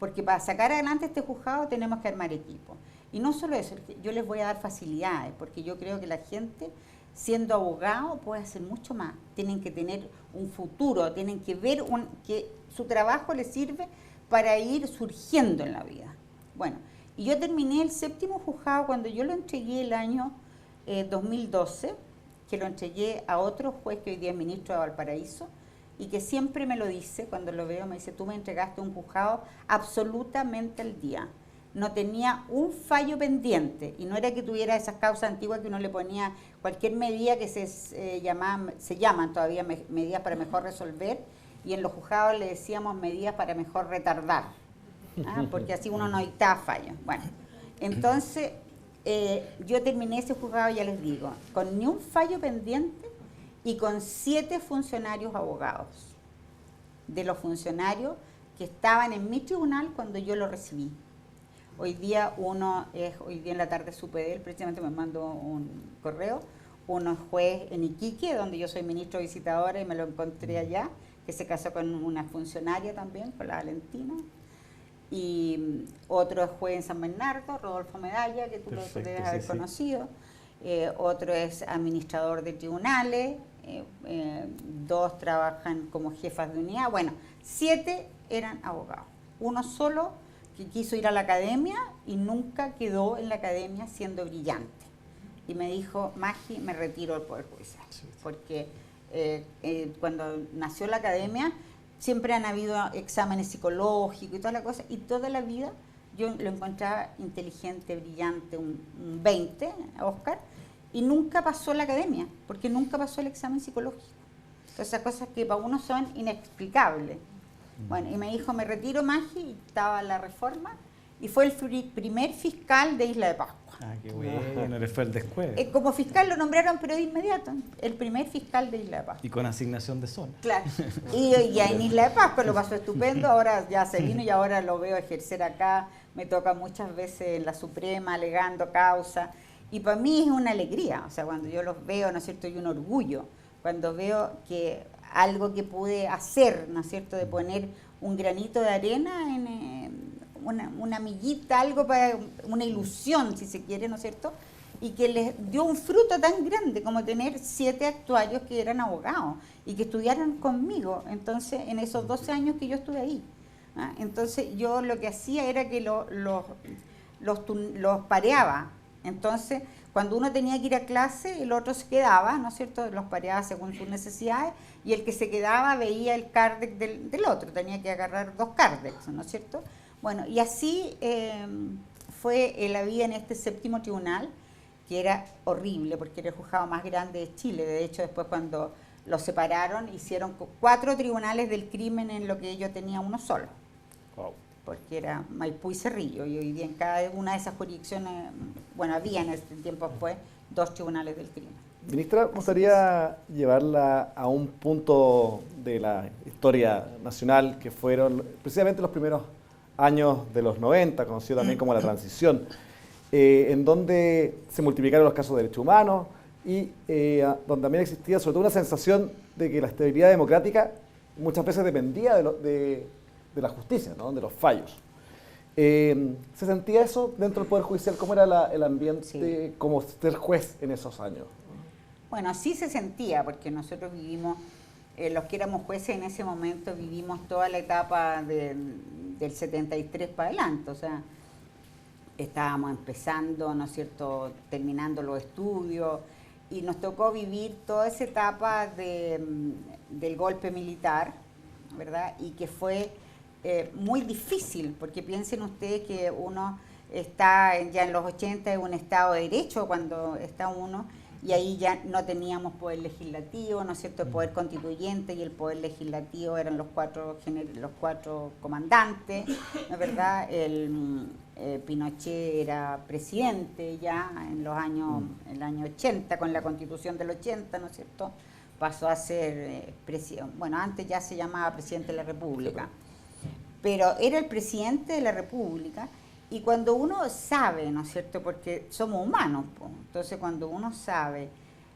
Porque para sacar adelante este juzgado tenemos que armar equipo. Y no solo eso, yo les voy a dar facilidades, porque yo creo que la gente, siendo abogado, puede hacer mucho más. Tienen que tener un futuro, tienen que ver que su trabajo les sirve para ir surgiendo en la vida. Bueno, y yo terminé el séptimo juzgado cuando yo lo entregué el año 2012, que lo entregué a otro juez que hoy día es ministro de Valparaíso, y que siempre me lo dice, cuando lo veo, me dice, tú me entregaste un juzgado absolutamente al día. No tenía un fallo pendiente, y no era que tuviera esas causas antiguas que uno le ponía cualquier medida que se llaman todavía medidas para mejor resolver, y en los juzgados le decíamos medidas para mejor retardar, porque así uno no dictaba fallos. Bueno, entonces yo terminé ese juzgado, ya les digo, con ni un fallo pendiente y con 7 funcionarios abogados, de los funcionarios que estaban en mi tribunal cuando yo lo recibí. Hoy día en la tarde supe de él, precisamente me mandó un correo, uno es juez en Iquique, donde yo soy ministro visitadora y me lo encontré allá, que se casó con una funcionaria también, con la Valentina, y otro es juez en San Bernardo, Rodolfo Medalla, que tú lo debes haber conocido, otro es administrador de tribunales, 2 trabajan como jefas de unidad, bueno, 7 eran abogados, uno solo que quiso ir a la academia y nunca quedó en la academia siendo brillante. Y me dijo, Magi, me retiro del Poder Judicial. Porque cuando nació la academia siempre han habido exámenes psicológicos y toda la cosa, y toda la vida yo lo encontraba inteligente, brillante, un 20, Oscar, y nunca pasó la academia, porque nunca pasó el examen psicológico. Entonces, esas cosas que para uno son inexplicables. Bueno, y me dijo, me retiro, Magi, y estaba la reforma, y fue el primer fiscal de Isla de Pascua. Ah, qué bueno, le fue el descueve. Como fiscal lo nombraron, pero de inmediato, el primer fiscal de Isla de Pascua. Y con asignación de zona. Claro. Y ya en Isla de Pascua lo pasó estupendo, ahora ya se vino y ahora lo veo ejercer acá, me toca muchas veces en la Suprema alegando causa, y para mí es una alegría, o sea, cuando yo los veo, ¿no es cierto?, y un orgullo, cuando veo que algo que pude hacer, ¿no es cierto?, de poner un granito de arena en una amiguita, algo para una ilusión, si se quiere, ¿no es cierto?, y que les dio un fruto tan grande como tener 7 actuarios que eran abogados y que estudiaron conmigo, entonces, en esos 12 años que yo estuve ahí. ¿Ah? Entonces, yo lo que hacía era que los pareaba. Entonces, cuando uno tenía que ir a clase, el otro se quedaba, ¿no es cierto?, los pareaba según sus necesidades, y el que se quedaba veía el CARDEC del otro, tenía que agarrar 2 CARDECs, ¿no es cierto? Bueno, y así fue la vida en este 7º tribunal, que era horrible, porque era el juzgado más grande de Chile. De hecho, después cuando lo separaron, hicieron 4 tribunales del crimen en lo que yo tenía uno solo. Wow. Porque era Maipú y Cerrillo, y hoy día en cada una de esas jurisdicciones, bueno, había en este tiempo después 2 tribunales del crimen. Ministra, me gustaría llevarla a un punto de la historia nacional que fueron precisamente los primeros años de los 90, conocido también como la transición, en donde se multiplicaron los casos de derechos humanos y donde también existía sobre todo una sensación de que la estabilidad democrática muchas veces dependía de la justicia, ¿no?, de los fallos. ¿Se sentía eso dentro del Poder Judicial? ¿Cómo era el ambiente como ser juez en esos años? Bueno, sí se sentía, porque nosotros vivimos, los que éramos jueces en ese momento, vivimos toda la etapa del 73 para adelante, o sea, estábamos empezando, ¿no es cierto?, terminando los estudios, y nos tocó vivir toda esa etapa del golpe militar, ¿verdad?, y que fue muy difícil, porque piensen ustedes que uno está ya en los 80 en un Estado de Derecho cuando está uno, y ahí ya no teníamos poder legislativo, ¿no es cierto?, el poder constituyente y el poder legislativo eran los cuatro comandantes, ¿no es verdad? Pinochet era presidente ya en los años, el año 80, con la Constitución del 80, ¿no es cierto?, pasó a ser presidente, bueno, antes ya se llamaba presidente de la República, pero era el presidente de la República. Y cuando uno sabe, ¿no es cierto?, porque somos humanos, pues, entonces cuando uno sabe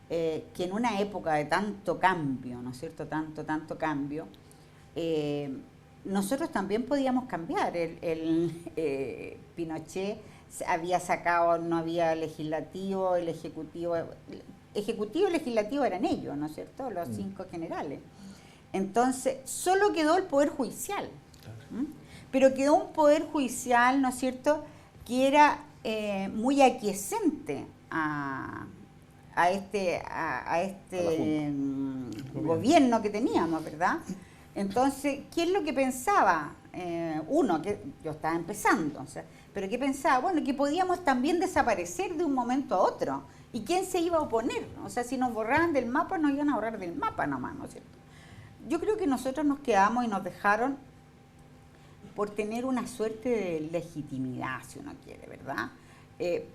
que en una época de tanto cambio, ¿no es cierto?, tanto cambio, nosotros también podíamos cambiar. Pinochet había sacado, no había legislativo, el ejecutivo y legislativo eran ellos, ¿no es cierto?, los 5 generales. Entonces, solo quedó el Poder Judicial. ¿Mm? Pero quedó un Poder Judicial, ¿no es cierto?, que era muy aquiescente a este gobierno que teníamos, ¿verdad? Entonces, ¿qué es lo que pensaba? Uno, que yo estaba empezando, o sea, pero ¿qué pensaba? Bueno, que podíamos también desaparecer de un momento a otro. ¿Y quién se iba a oponer? O sea, si nos borraban del mapa, nos iban a borrar del mapa nomás, ¿no es cierto? Yo creo que nosotros nos quedamos y nos dejaron por tener una suerte de legitimidad, si uno quiere, ¿verdad?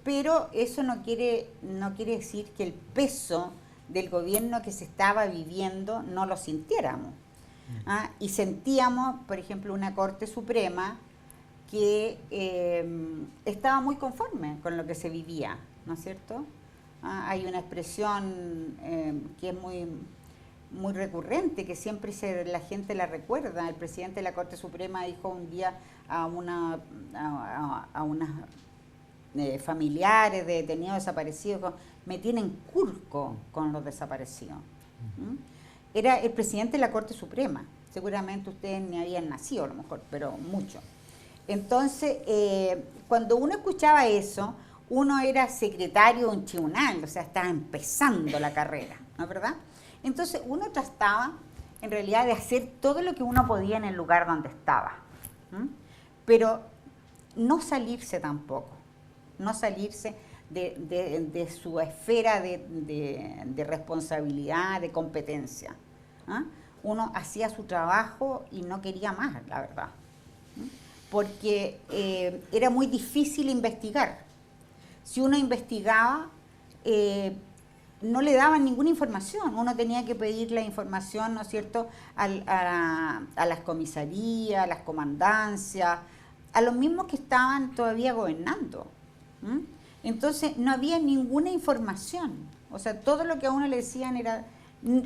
Pero eso no quiere decir que el peso del gobierno que se estaba viviendo no lo sintiéramos. ¿Ah? Y sentíamos, por ejemplo, una Corte Suprema que estaba muy conforme con lo que se vivía, ¿no es cierto? ¿Ah? Hay una expresión que es muy recurrente, que siempre la gente la recuerda. El presidente de la Corte Suprema dijo un día a unas familiares de detenidos desaparecidos, me tienen curco con los desaparecidos. ¿Mm? Era el presidente de la Corte Suprema. Seguramente ustedes ni habían nacido a lo mejor, pero mucho. Entonces, cuando uno escuchaba eso, uno era secretario de un tribunal, o sea, estaba empezando la carrera, ¿no es verdad? Entonces uno trataba en realidad de hacer todo lo que uno podía en el lugar donde estaba, ¿m? Pero no salirse tampoco, no salirse de su esfera de responsabilidad, de competencia. ¿Ah? Uno hacía su trabajo y no quería más, la verdad. porque era muy difícil investigar. Si uno investigaba, no le daban ninguna información. Uno tenía que pedir la información, ¿no es cierto?, a las comisarías, a las comandancias, a los mismos que estaban todavía gobernando. Entonces no había ninguna información. O sea, todo lo que a uno le decían era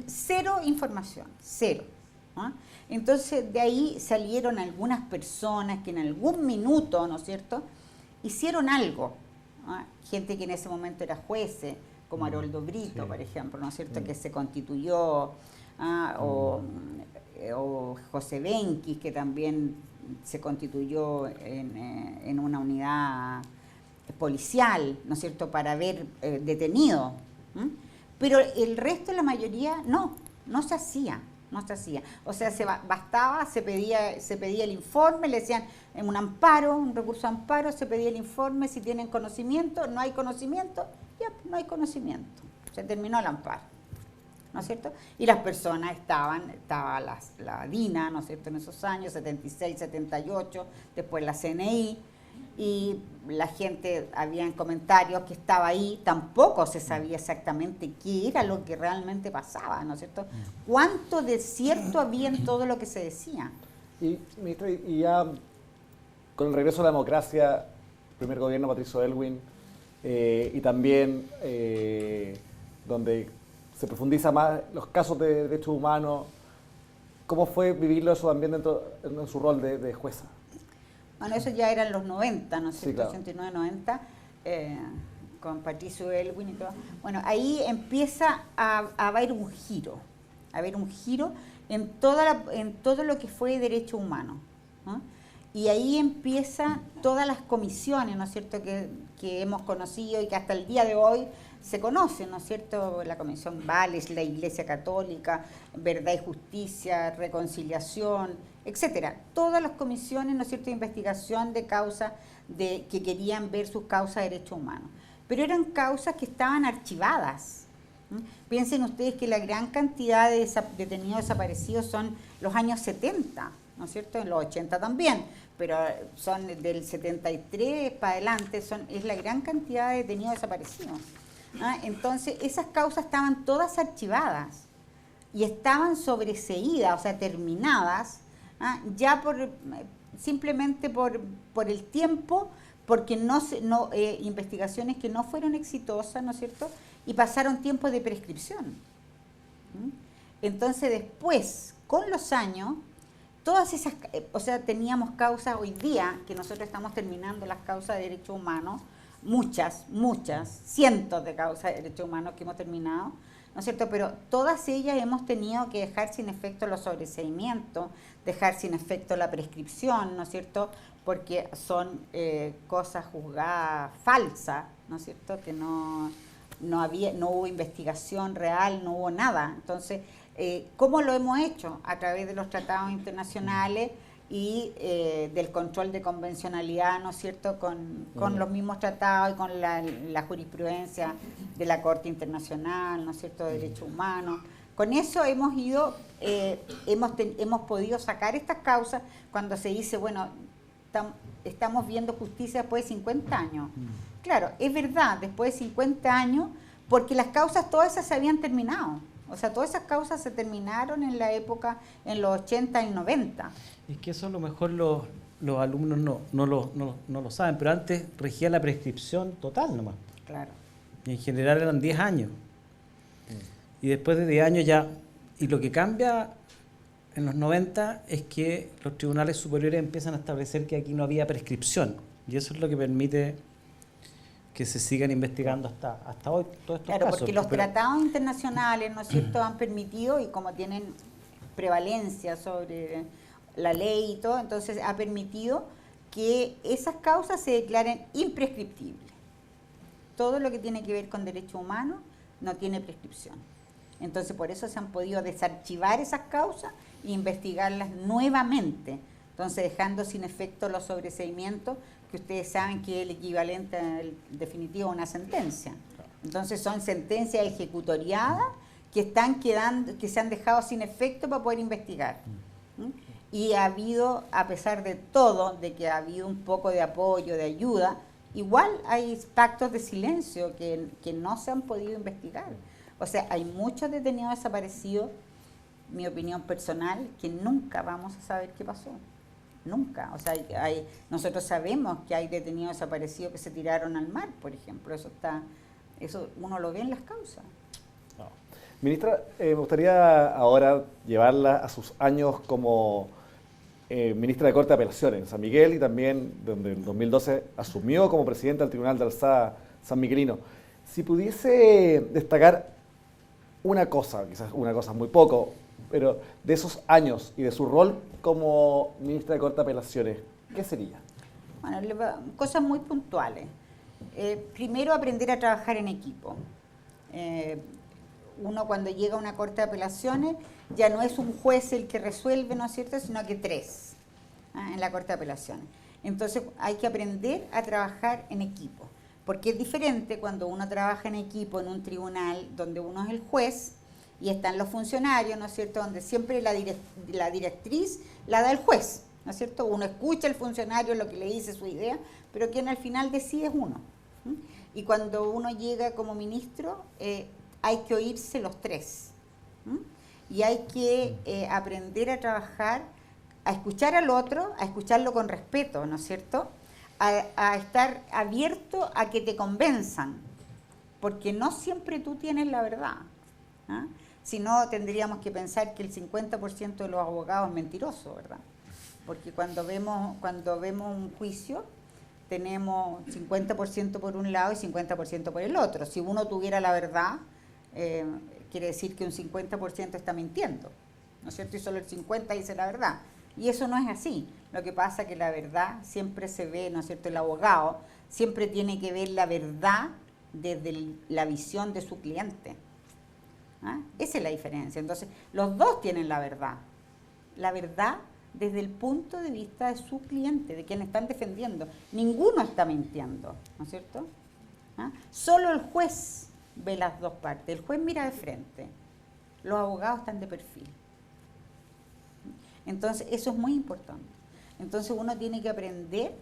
cero información, cero. Entonces de ahí salieron algunas personas que en algún minuto, ¿no es cierto?, hicieron algo. Gente que en ese momento era jueces, como Haroldo Brito, por ejemplo, ¿no es cierto?, que se constituyó, o José Benquis, que también se constituyó en una unidad policial, ¿no es cierto?, para haber detenido. Pero el resto, la mayoría, no se hacía. No se hacía. O sea, bastaba, se pedía el informe, le decían en un amparo, un recurso de amparo, se pedía el informe, si tienen conocimiento, no hay conocimiento, ya no hay conocimiento. Se terminó el amparo, ¿no es cierto? Y las personas estaba la DINA, ¿no es cierto?, en esos años, 76, 78, después la CNI, y la gente, habían comentarios que estaba ahí, tampoco se sabía exactamente qué era lo que realmente pasaba, ¿no es cierto? ¿Cuánto de cierto había en todo lo que se decía? Y, ministra, y ya con el regreso a la democracia, primer gobierno Patricio Aylwin, y también donde se profundiza más los casos de derechos humanos, ¿cómo fue vivirlo eso también en su rol de jueza? Bueno, eso ya era en los 90, ¿no es cierto? Sí, claro. 89, 90, con Patricio Aylwin y todo. Bueno, ahí empieza a haber un giro en todo lo que fue derecho humano, ¿no? Y ahí empiezan todas las comisiones, ¿no es cierto?, que hemos conocido y que hasta el día de hoy se conocen, ¿no es cierto?, la Comisión Vales, la Iglesia Católica, Verdad y Justicia, Reconciliación, etcétera. Todas las comisiones, ¿no es cierto?, de investigación de causas que querían ver sus causas de derechos humanos. Pero eran causas que estaban archivadas. Piensen ustedes que la gran cantidad de detenidos desaparecidos son los años 70, ¿no es cierto?, en los 80 también, pero son del 73 para adelante, es la gran cantidad de detenidos desaparecidos. Entonces, esas causas estaban todas archivadas y estaban sobreseídas, o sea, terminadas, ya simplemente por el tiempo, porque investigaciones que no fueron exitosas, ¿no es cierto?, y pasaron tiempo de prescripción. Entonces, después, con los años, todas esas, o sea, teníamos causas hoy día, que nosotros estamos terminando las causas de derechos humanos, muchas, cientos de causas de derechos humanos que hemos terminado, ¿no es cierto? Pero todas ellas hemos tenido que dejar sin efecto los sobreseimientos, dejar sin efecto la prescripción, ¿no es cierto? Porque son cosas juzgadas falsas, ¿no es cierto? Que no hubo investigación real, no hubo nada. Entonces, ¿cómo lo hemos hecho? A través de los tratados internacionales y del control de convencionalidad, ¿no es cierto?, con los mismos tratados y con la jurisprudencia de la Corte Internacional, ¿no es cierto?, de Derechos Humanos. Con eso hemos podido sacar estas causas cuando se dice, bueno, estamos viendo justicia después de 50 años. Claro, es verdad, después de 50 años, porque las causas todas esas se habían terminado. O sea, todas esas causas se terminaron en la época, en los 80 y 90. Es que eso a lo mejor los alumnos no lo saben, pero antes regía la prescripción total nomás. Claro. Y en general eran 10 años. Y después de 10 años ya... Y lo que cambia en los 90 es que los tribunales superiores empiezan a establecer que aquí no había prescripción. Y eso es lo que permite que se sigan investigando hasta hoy todos estos claro, casos. Porque los tratados internacionales, ¿no es cierto?, han permitido, y como tienen prevalencia sobre la ley y todo, entonces ha permitido que esas causas se declaren imprescriptibles. Todo lo que tiene que ver con derechos humanos no tiene prescripción. Entonces, por eso se han podido desarchivar esas causas e investigarlas nuevamente. Entonces, dejando sin efecto los sobreseimientos, que ustedes saben que es el equivalente, en definitivo, a una sentencia. Entonces, son sentencias ejecutoriadas que se han dejado sin efecto para poder investigar. Y ha habido, a pesar de todo, de que ha habido un poco de apoyo, de ayuda, igual hay pactos de silencio que no se han podido investigar. O sea, hay muchos detenidos desaparecidos, mi opinión personal, que nunca vamos a saber qué pasó. Nunca. O sea, nosotros sabemos que hay detenidos desaparecidos que se tiraron al mar, por ejemplo. Eso uno lo ve en las causas. No. Ministra, me gustaría ahora llevarla a sus años como ministra de Corte de Apelaciones en San Miguel y también donde en 2012 asumió como presidenta del Tribunal de Alzada San Miguelino. Si pudiese destacar una cosa, quizás una cosa muy poco, pero de esos años y de su rol como ministra de Corte de Apelaciones, ¿qué sería? Bueno, cosas muy puntuales. Primero, aprender a trabajar en equipo. Uno cuando llega a una Corte de Apelaciones ya no es un juez el que resuelve, ¿no es cierto?, sino que tres en la Corte de Apelaciones. Entonces hay que aprender a trabajar en equipo, porque es diferente cuando uno trabaja en equipo en un tribunal donde uno es el juez y están los funcionarios, ¿no es cierto?, donde siempre la directriz la da el juez, ¿no es cierto? Uno escucha al funcionario lo que le dice, su idea, pero quien al final decide es uno. Y cuando uno llega como ministro, hay que oírse los tres. Y hay que aprender a trabajar, a escuchar al otro, a escucharlo con respeto, ¿no es cierto? A estar abierto a que te convenzan, porque no siempre tú tienes la verdad. Si no, tendríamos que pensar que el 50% de los abogados es mentiroso, ¿verdad? Porque cuando vemos un juicio, tenemos 50% por un lado y 50% por el otro. Si uno tuviera la verdad, quiere decir que un 50% está mintiendo, ¿no es cierto? Y solo el 50% dice la verdad. Y eso no es así. Lo que pasa es que la verdad siempre se ve, ¿no es cierto? El abogado siempre tiene que ver la verdad desde la visión de su cliente. Esa es la diferencia. Entonces, los dos tienen la verdad. La verdad desde el punto de vista de su cliente, de quien están defendiendo. Ninguno está mintiendo, ¿no es cierto? Solo el juez ve las dos partes. El juez mira de frente. Los abogados están de perfil. Entonces, eso es muy importante. Entonces, uno tiene que aprender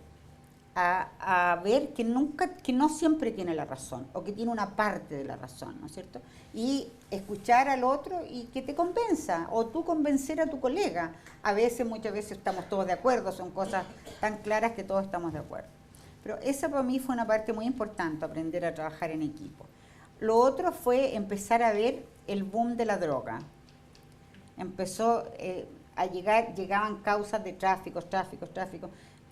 a ver que no siempre tiene la razón, o que tiene una parte de la razón, ¿no es cierto? Y escuchar al otro y que te convenza, o tú convencer a tu colega. Muchas veces estamos todos de acuerdo, son cosas tan claras que todos estamos de acuerdo. Pero esa para mí fue una parte muy importante, aprender a trabajar en equipo. Lo otro fue empezar a ver el boom de la droga. Empezó llegaban causas de tráfico.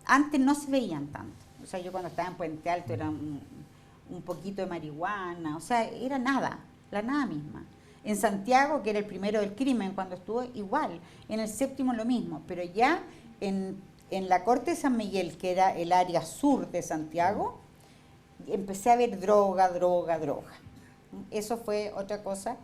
Antes no se veían tanto. O sea, yo cuando estaba en Puente Alto era un poquito de marihuana, o sea, era nada, la nada misma. En Santiago, que era el primero del crimen, cuando estuvo, igual. En el séptimo lo mismo, pero ya en la Corte de San Miguel, que era el área sur de Santiago, empecé a ver droga. Eso fue otra cosa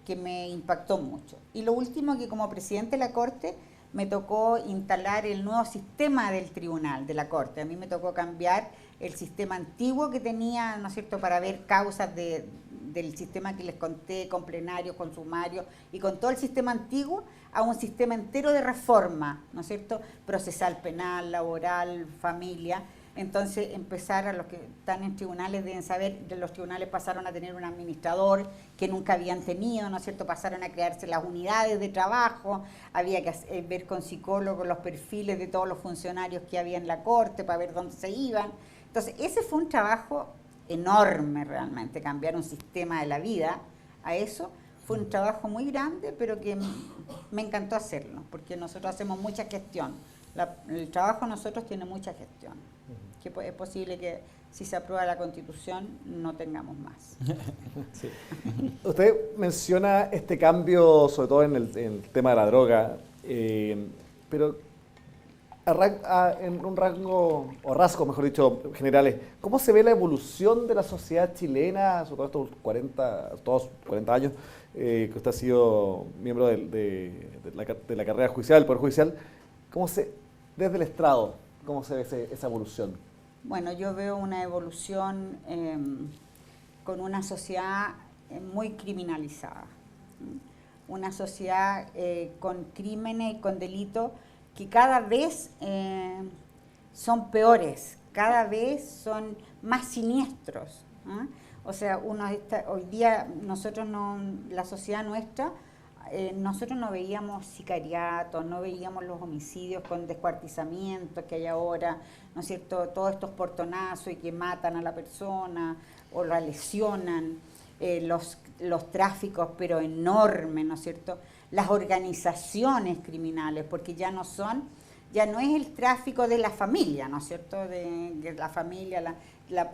que me impactó mucho. Y lo último, que como presidente de la Corte me tocó instalar el nuevo sistema del tribunal, de la Corte. A mí me tocó cambiar el sistema antiguo que tenía, ¿no es cierto?, para ver causas del sistema que les conté, con plenarios, con sumarios, y con todo el sistema antiguo, a un sistema entero de reforma, ¿no es cierto?, procesal, penal, laboral, familia. Entonces, empezar, a los que están en tribunales deben saber, de los tribunales pasaron a tener un administrador que nunca habían tenido, ¿no es cierto? Pasaron a crearse las unidades de trabajo, había que ver con psicólogos los perfiles de todos los funcionarios que había en la Corte para ver dónde se iban. Entonces, ese fue un trabajo enorme realmente, cambiar un sistema de la vida a eso. Fue un trabajo muy grande, pero que me encantó hacerlo, porque nosotros hacemos mucha gestión. El trabajo de nosotros tiene mucha gestión. Que es posible que si se aprueba la Constitución no tengamos más. Sí. Usted menciona este cambio, sobre todo en el tema de la droga, pero en un rango, o rasgos, mejor dicho, generales, ¿cómo se ve la evolución de la sociedad chilena, sobre todo estos 40 años, que usted ha sido miembro de la carrera judicial, del Poder Judicial? Desde el estrado, ¿cómo se ve esa evolución? Bueno, yo veo una evolución con una sociedad muy criminalizada, una sociedad con crímenes y con delitos que cada vez son peores, cada vez son más siniestros. ¿Ah? O sea, hoy día nosotros no, la sociedad nuestra, nosotros no veíamos sicariatos, no veíamos los homicidios con descuartizamientos que hay ahora, ¿no es cierto? Todos estos portonazos y que matan a la persona o la lesionan, los tráficos pero enormes, ¿no es cierto? Las organizaciones criminales, porque ya no es el tráfico de la familia, ¿no es cierto? De la familia,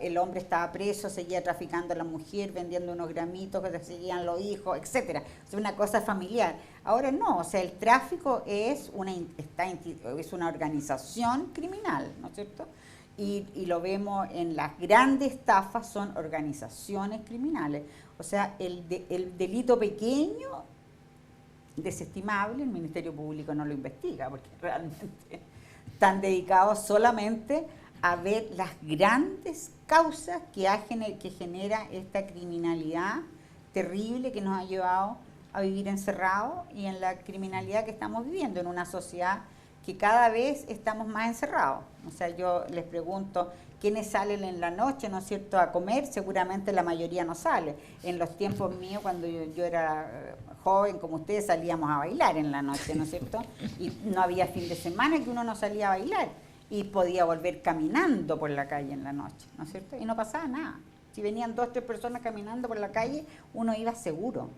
el hombre estaba preso, seguía traficando a la mujer, vendiendo unos gramitos que seguían los hijos, etcétera. Es una cosa familiar. Ahora no, o sea, el tráfico es una organización criminal, ¿no es cierto? Y lo vemos en las grandes estafas, son organizaciones criminales. O sea, el delito pequeño, desestimable, el Ministerio Público no lo investiga, porque realmente están dedicados solamente a ver las grandes causas que genera esta criminalidad terrible que nos ha llevado a vivir encerrados y en la criminalidad que estamos viviendo en una sociedad que cada vez estamos más encerrados. O sea, yo les pregunto, ¿quiénes salen en la noche, no es cierto, a comer? Seguramente la mayoría no sale. En los tiempos míos, cuando yo era joven, como ustedes, salíamos a bailar en la noche, ¿no es cierto? Y no había fin de semana que uno no salía a bailar. Y podía volver caminando por la calle en la noche, ¿no es cierto? Y no pasaba nada. Si venían 2 o 3 personas caminando por la calle, uno iba seguro.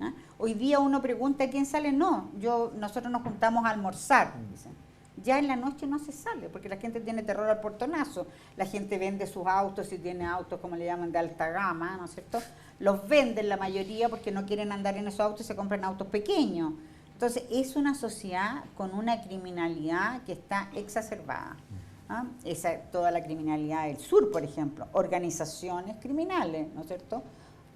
¿Ah? Hoy día uno pregunta quién sale, no, nosotros nos juntamos a almorzar, dicen. Ya en la noche no se sale, porque la gente tiene terror al portonazo, la gente vende sus autos, si tiene autos como le llaman de alta gama, ¿no es cierto? Los venden la mayoría porque no quieren andar en esos autos y se compran autos pequeños. Entonces es una sociedad con una criminalidad que está exacerbada. ¿Ah? Toda la criminalidad del sur, por ejemplo, organizaciones criminales, ¿no es cierto?,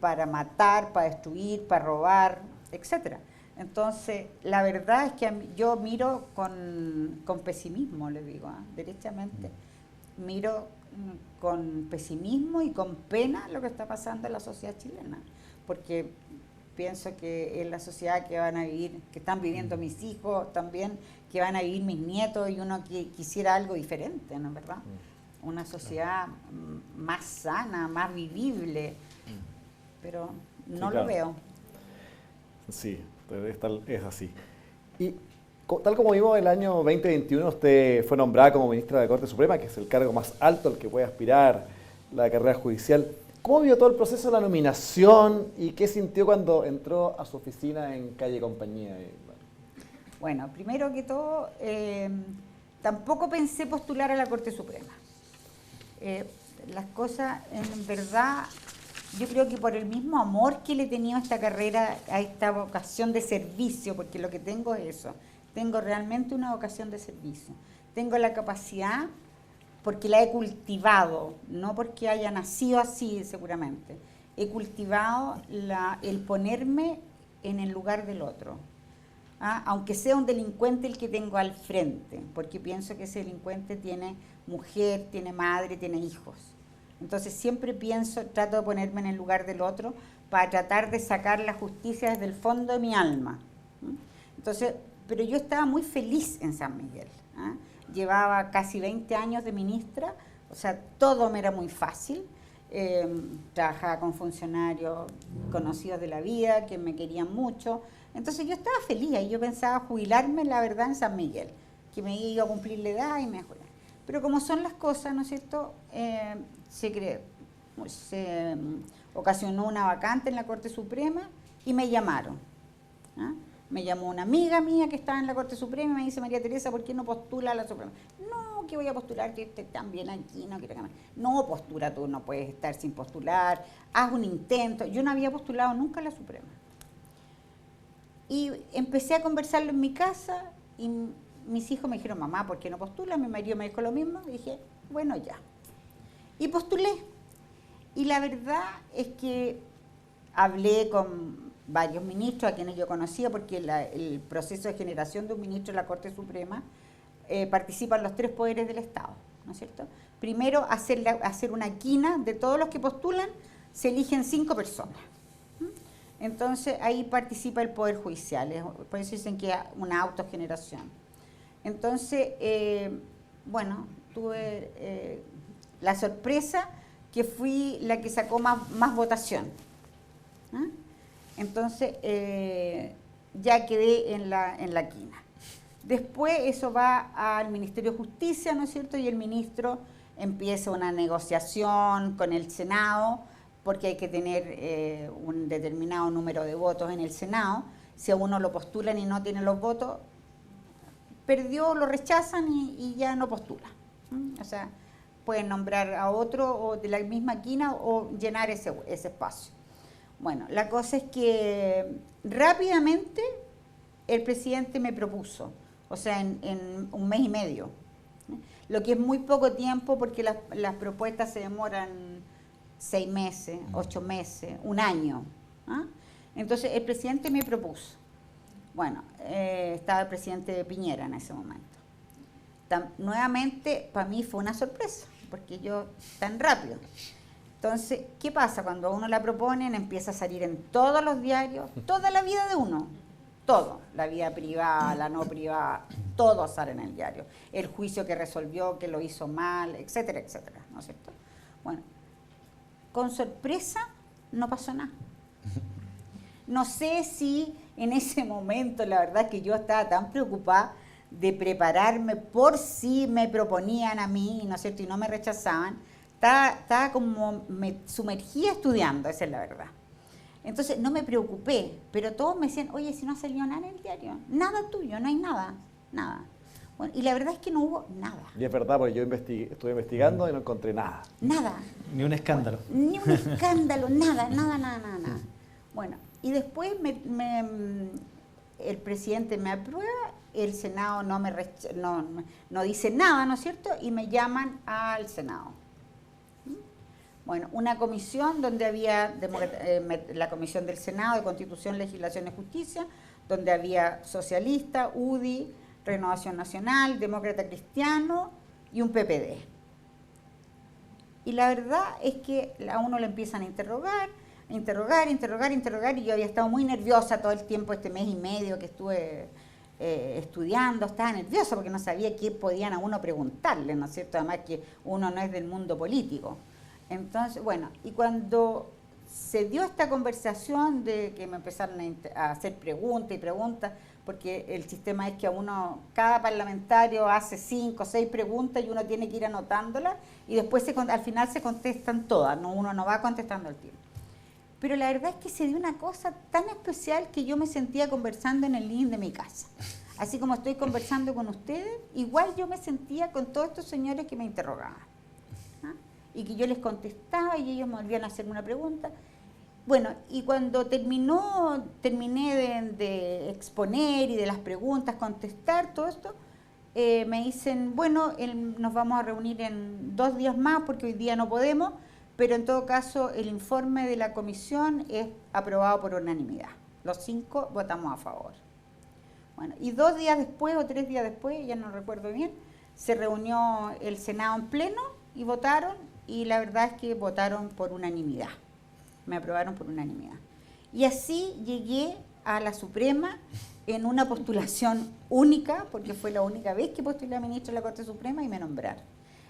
para matar, para destruir, para robar, etcétera. Entonces, la verdad es que yo miro con pesimismo, le digo, derechamente, miro con pesimismo y con pena lo que está pasando en la sociedad chilena, porque pienso que es la sociedad que van a vivir, que están viviendo mis hijos también, que van a vivir mis nietos, y uno quisiera algo diferente, ¿no es verdad? Una sociedad más sana, más vivible, pero no, sí, claro, lo veo. Sí, es así. Y tal como vimos el año 2021, usted fue nombrada como ministra de la Corte Suprema, que es el cargo más alto al que puede aspirar la carrera judicial. ¿Cómo vio todo el proceso de la nominación y qué sintió cuando entró a su oficina en Calle Compañía? Bueno, primero que todo, tampoco pensé postular a la Corte Suprema. Las cosas, en verdad, yo creo que por el mismo amor que le he tenido a esta carrera, a esta vocación de servicio, porque lo que tengo es eso, tengo realmente una vocación de servicio. Tengo la capacidad, porque la he cultivado, no porque haya nacido así seguramente, he cultivado el ponerme en el lugar del otro. ¿Ah? Aunque sea un delincuente el que tengo al frente, porque pienso que ese delincuente tiene mujer, tiene madre, tiene hijos. Entonces siempre trato de ponerme en el lugar del otro para tratar de sacar la justicia desde el fondo de mi alma. Entonces, pero yo estaba muy feliz en San Miguel. ¿Ah? Llevaba casi 20 años de ministra, o sea, todo me era muy fácil. Trabajaba con funcionarios conocidos de la vida, que me querían mucho. Entonces yo estaba feliz y yo pensaba jubilarme, la verdad, en San Miguel, que me iba a cumplir la edad y me iba a jubilar. Pero como son las cosas, ¿no es cierto?, se ocasionó una vacante en la Corte Suprema y me llamaron. ¿Ah? Me llamó una amiga mía que estaba en la Corte Suprema y me dice, María Teresa, ¿por qué no postula a la Suprema? No, que voy a postular, que esté tan bien aquí, no quiero que me... No, postula tú, no puedes estar sin postular, haz un intento. Yo no había postulado nunca a la Suprema. Y empecé a conversarlo en mi casa y mis hijos me dijeron, mamá, ¿por qué no postulas? Mi marido me dijo lo mismo y dije, bueno, ya. Y postulé. Y la verdad es que hablé con varios ministros a quienes yo conocía, porque el proceso de generación de un ministro de la Corte Suprema participan los 3 poderes del Estado, ¿no es cierto? Primero, hacer una quina de todos los que postulan, se eligen 5 personas. Entonces ahí participa el Poder Judicial, por eso dicen que es una autogeneración. Entonces, bueno, tuve la sorpresa que fui la que sacó más votación. ¿Ah? Entonces, ya quedé en la quina. Después eso va al Ministerio de Justicia, ¿no es cierto? Y el ministro empieza una negociación con el Senado, porque hay que tener un determinado número de votos en el Senado. Si a uno lo postulan y no tiene los votos, perdió, lo rechazan y ya no postula. O sea, pueden nombrar a otro o de la misma quina o llenar ese espacio. Bueno, la cosa es que rápidamente el presidente me propuso, o sea, en un mes y medio, lo que es muy poco tiempo porque las propuestas se demoran 6 meses, 8 meses, un año. ¿Ah? Entonces el presidente me propuso. Bueno, estaba el presidente Piñera en ese momento. Nuevamente, para mí fue una sorpresa, porque yo tan rápido. Entonces, ¿qué pasa? Cuando a uno la proponen, empieza a salir en todos los diarios, toda la vida de uno, todo, la vida privada, la no privada, todo sale en el diario. El juicio que resolvió, que lo hizo mal, etcétera, etcétera, ¿no es cierto? Bueno, con sorpresa no pasó nada. No sé si en ese momento, la verdad que yo estaba tan preocupada de prepararme por si me proponían a mí, ¿no es cierto?, y no me rechazaban, estaba como, me sumergía estudiando, esa es la verdad. Entonces no me preocupé, pero todos me decían, oye, si no ha salido nada en el diario, nada tuyo, no hay nada, nada. Bueno, y la verdad es que no hubo nada. Y es verdad, porque yo estuve investigando y no encontré nada. Nada. Ni un escándalo. Bueno, ni un escándalo, nada. Bueno, y después el presidente me aprueba, el Senado no dice nada, ¿no es cierto? Y me llaman al Senado. Bueno, una comisión donde había la comisión del Senado de Constitución, Legislación y Justicia, donde había socialista, UDI, Renovación Nacional, Demócrata Cristiano y un PPD. Y la verdad es que a uno le empiezan a interrogar, y yo había estado muy nerviosa todo el tiempo, este mes y medio que estuve estudiando, estaba nerviosa porque no sabía qué podían a uno preguntarle, ¿no es cierto? Además que uno no es del mundo político. Entonces, bueno, y cuando se dio esta conversación de que me empezaron a hacer preguntas y preguntas, porque el sistema es que a uno, cada parlamentario hace 5 o 6 preguntas y uno tiene que ir anotándolas y después al final se contestan todas, ¿no? Uno no va contestando al tiempo. Pero la verdad es que se dio una cosa tan especial que yo me sentía conversando en el living de mi casa. Así como estoy conversando con ustedes, igual yo me sentía con todos estos señores que me interrogaban. ¿Ah? Y que yo les contestaba y ellos me volvían a hacer una pregunta. Bueno, y cuando terminé de exponer y de las preguntas, contestar todo esto, me dicen, bueno, nos vamos a reunir en 2 días más porque hoy día no podemos, pero en todo caso el informe de la comisión es aprobado por unanimidad. Los 5 votamos a favor. Bueno, y 2 días después o 3 días después, ya no recuerdo bien, se reunió el Senado en pleno y votaron, y la verdad es que votaron por unanimidad. Me aprobaron por unanimidad. Y así llegué a la Suprema en una postulación única, porque fue la única vez que postulé a ministro de la Corte Suprema y me nombraron.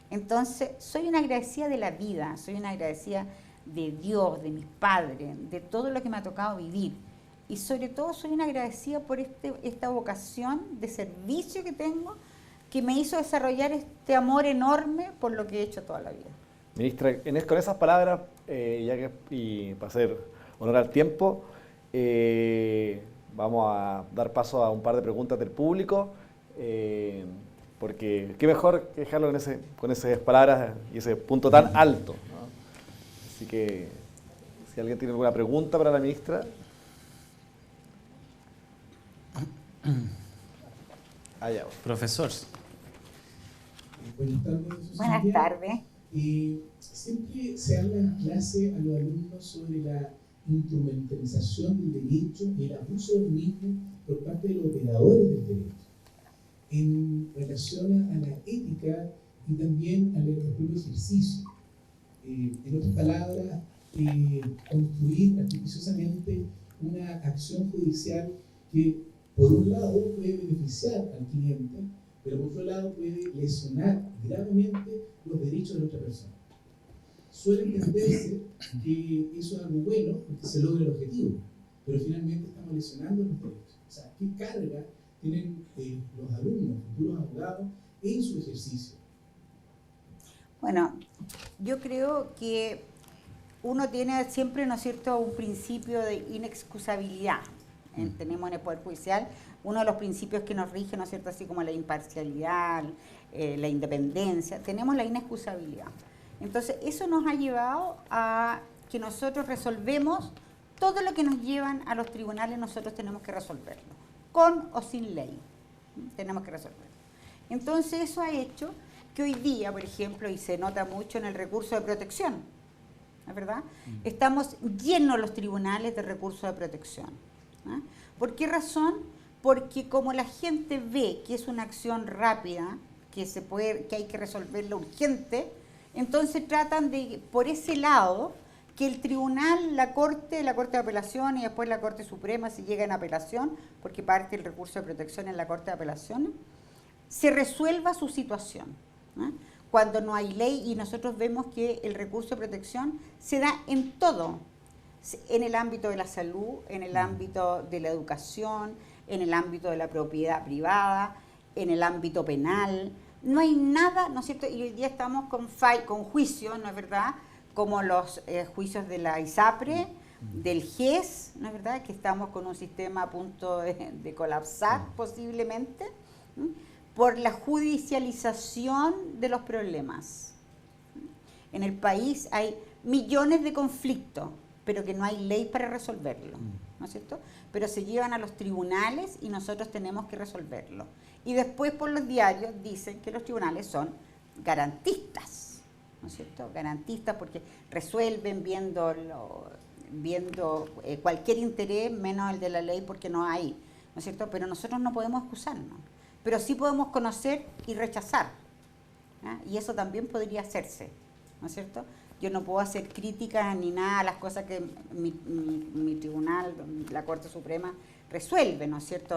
Entonces, soy una agradecida de la vida, soy una agradecida de Dios, de mis padres, de todo lo que me ha tocado vivir. Y sobre todo soy una agradecida por esta vocación de servicio que tengo, que me hizo desarrollar este amor enorme por lo que he hecho toda la vida. Ministra, con esas palabras, y para hacer honor al tiempo, vamos a dar paso a un par de preguntas del público, porque qué mejor que dejarlo con esas palabras y ese punto tan alto, ¿no? Así que, si alguien tiene alguna pregunta para la ministra. Allá. Profesor. Buenas tardes. Siempre se habla en clase a los alumnos sobre la instrumentalización del derecho y el abuso del mismo por parte de los operadores del derecho, en relación a la ética y también al propio ejercicio. En otras palabras, construir artificiosamente una acción judicial que, por un lado, puede beneficiar al cliente, pero por otro lado puede lesionar gravemente los derechos de la otra persona. Suele entenderse que eso es algo bueno porque se logra el objetivo, pero finalmente estamos lesionando los derechos. O sea, ¿qué carga tienen los alumnos, futuros abogados, en su ejercicio? Bueno, yo creo que uno tiene siempre, ¿no es cierto?, un principio de inexcusabilidad. Tenemos en el Poder Judicial uno de los principios que nos rige, ¿no es cierto?, así como la imparcialidad, la independencia, tenemos la inexcusabilidad. Entonces, eso nos ha llevado a que nosotros resolvemos todo lo que nos llevan a los tribunales, nosotros tenemos que resolverlo, con o sin ley, tenemos que resolverlo. Entonces, eso ha hecho que hoy día, por ejemplo, y se nota mucho en el recurso de protección, ¿es verdad? Estamos llenos los tribunales de recursos de protección. ¿Eh? ¿Por qué razón? Porque como la gente ve que es una acción rápida, que hay que resolverla urgente, entonces tratan de, por ese lado, que el tribunal, la Corte de Apelación y después la Corte Suprema, si llega en apelación, porque parte del recurso de protección en la Corte de Apelaciones, se resuelva su situación. ¿Eh? Cuando no hay ley, y nosotros vemos que el recurso de protección se da en todo, en el ámbito de la salud, en el ámbito de la educación, en el ámbito de la propiedad privada, en el ámbito penal. No hay nada, ¿no es cierto? Y hoy día estamos con juicios, ¿no es verdad?, como los juicios de la ISAPRE, del GES, ¿no es verdad?, que estamos con un sistema a punto de colapsar posiblemente, ¿sí?, por la judicialización de los problemas. En el país hay millones de conflictos, pero que no hay ley para resolverlo, ¿no es cierto? Pero se llevan a los tribunales y nosotros tenemos que resolverlo. Y después por los diarios dicen que los tribunales son garantistas, ¿no es cierto? Garantistas porque resuelven viendo cualquier interés menos el de la ley porque no hay, ¿no es cierto? Pero nosotros no podemos excusarnos, pero sí podemos conocer y rechazar, ¿eh? Y eso también podría hacerse, ¿no es cierto? Yo no puedo hacer críticas ni nada a las cosas que mi tribunal, la Corte Suprema, resuelve, ¿no es cierto?,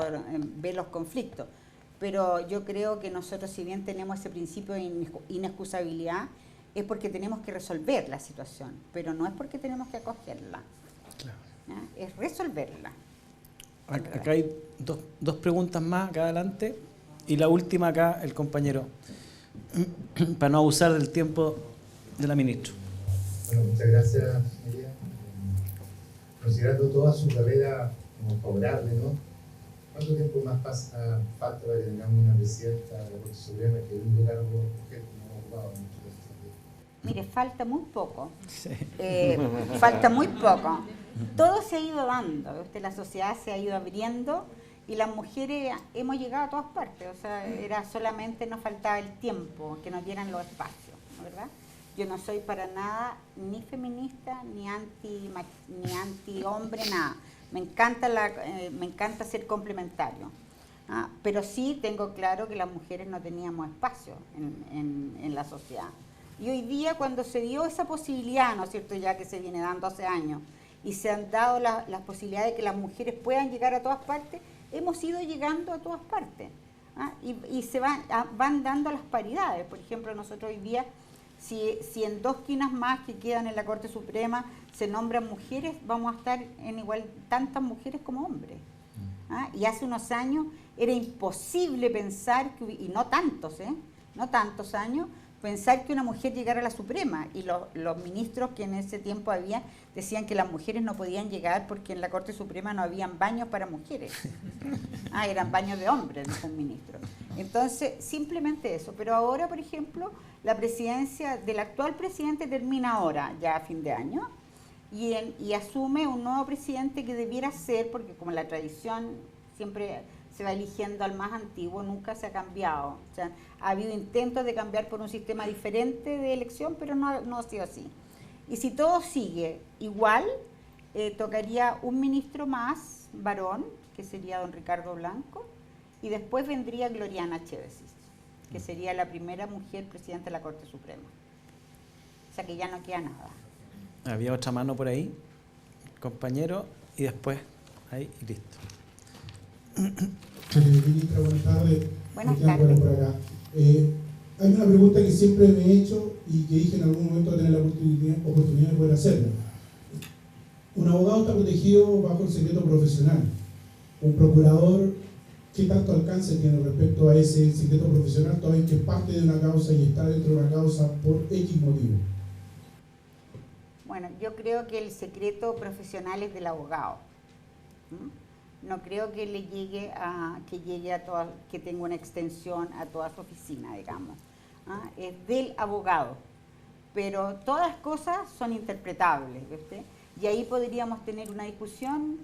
ve los conflictos. Pero yo creo que nosotros, si bien tenemos ese principio de inexcusabilidad, es porque tenemos que resolver la situación, pero no es porque tenemos que acogerla. Claro. ¿Eh? Es resolverla. Acá hay dos preguntas más acá adelante, y la última acá, el compañero, para no abusar del tiempo de la ministra. Bueno, muchas gracias, María. Considerando toda su carrera como favorable, ¿no? ¿Cuánto tiempo más falta para que tengamos una presidenta de la Corte Suprema que el único cargo mujer que no ha ocupado en muchos casos? Mire, falta muy poco. Sí. Falta muy poco. Todo se ha ido dando, la sociedad se ha ido abriendo y las mujeres hemos llegado a todas partes. O sea, solamente nos faltaba el tiempo, que nos dieran los espacios, ¿no, verdad? Yo no soy para nada ni feminista, ni anti-hombre, nada. Me encanta ser complementario. ¿Ah? Pero sí tengo claro que las mujeres no teníamos espacio en la sociedad. Y hoy día, cuando se dio esa posibilidad, ¿no es cierto?, ya que se viene dando hace años, y se han dado las posibilidades de que las mujeres puedan llegar a todas partes, hemos ido llegando a todas partes. ¿Ah? Y se van dando las paridades. Por ejemplo, nosotros hoy día, si en 2 quinas más que quedan en la Corte Suprema se nombran mujeres, vamos a estar en igual tantas mujeres como hombres. ¿Ah? Y hace unos años era imposible pensar, y no tantos años, pensar que una mujer llegara a la Suprema. Y los ministros que en ese tiempo había decían que las mujeres no podían llegar porque en la Corte Suprema no habían baños para mujeres. Eran baños de hombres, dijo un ministro. Entonces, simplemente eso. Pero ahora, por ejemplo, la presidencia del actual presidente termina ahora, ya a fin de año, y asume un nuevo presidente que debiera ser, porque como la tradición siempre se va eligiendo al más antiguo, nunca se ha cambiado. O sea, ha habido intentos de cambiar por un sistema diferente de elección, pero no ha sido así. Y si todo sigue igual, tocaría un ministro más, varón, que sería don Ricardo Blanco, y después vendría Gloriana Chévesis, que sería la primera mujer presidenta de la Corte Suprema. O sea que ya no queda nada. Había otra mano por ahí, compañero, y después ahí y listo. Ministra, buenas tardes. Buenas Cristian tardes. Juárez por acá. Hay una pregunta que siempre me he hecho y que dije en algún momento tener la oportunidad de poder hacerla. Un abogado está protegido bajo el secreto profesional. Un procurador, ¿qué tanto alcance tiene respecto a ese secreto profesional, toda vez que es parte de una causa y está dentro de una causa por X motivo? Bueno, yo creo que el secreto profesional es del abogado. No creo que le llegue que tenga una extensión a toda su oficina, digamos. Es del abogado. Pero todas las cosas son interpretables, ¿viste? Y ahí podríamos tener una discusión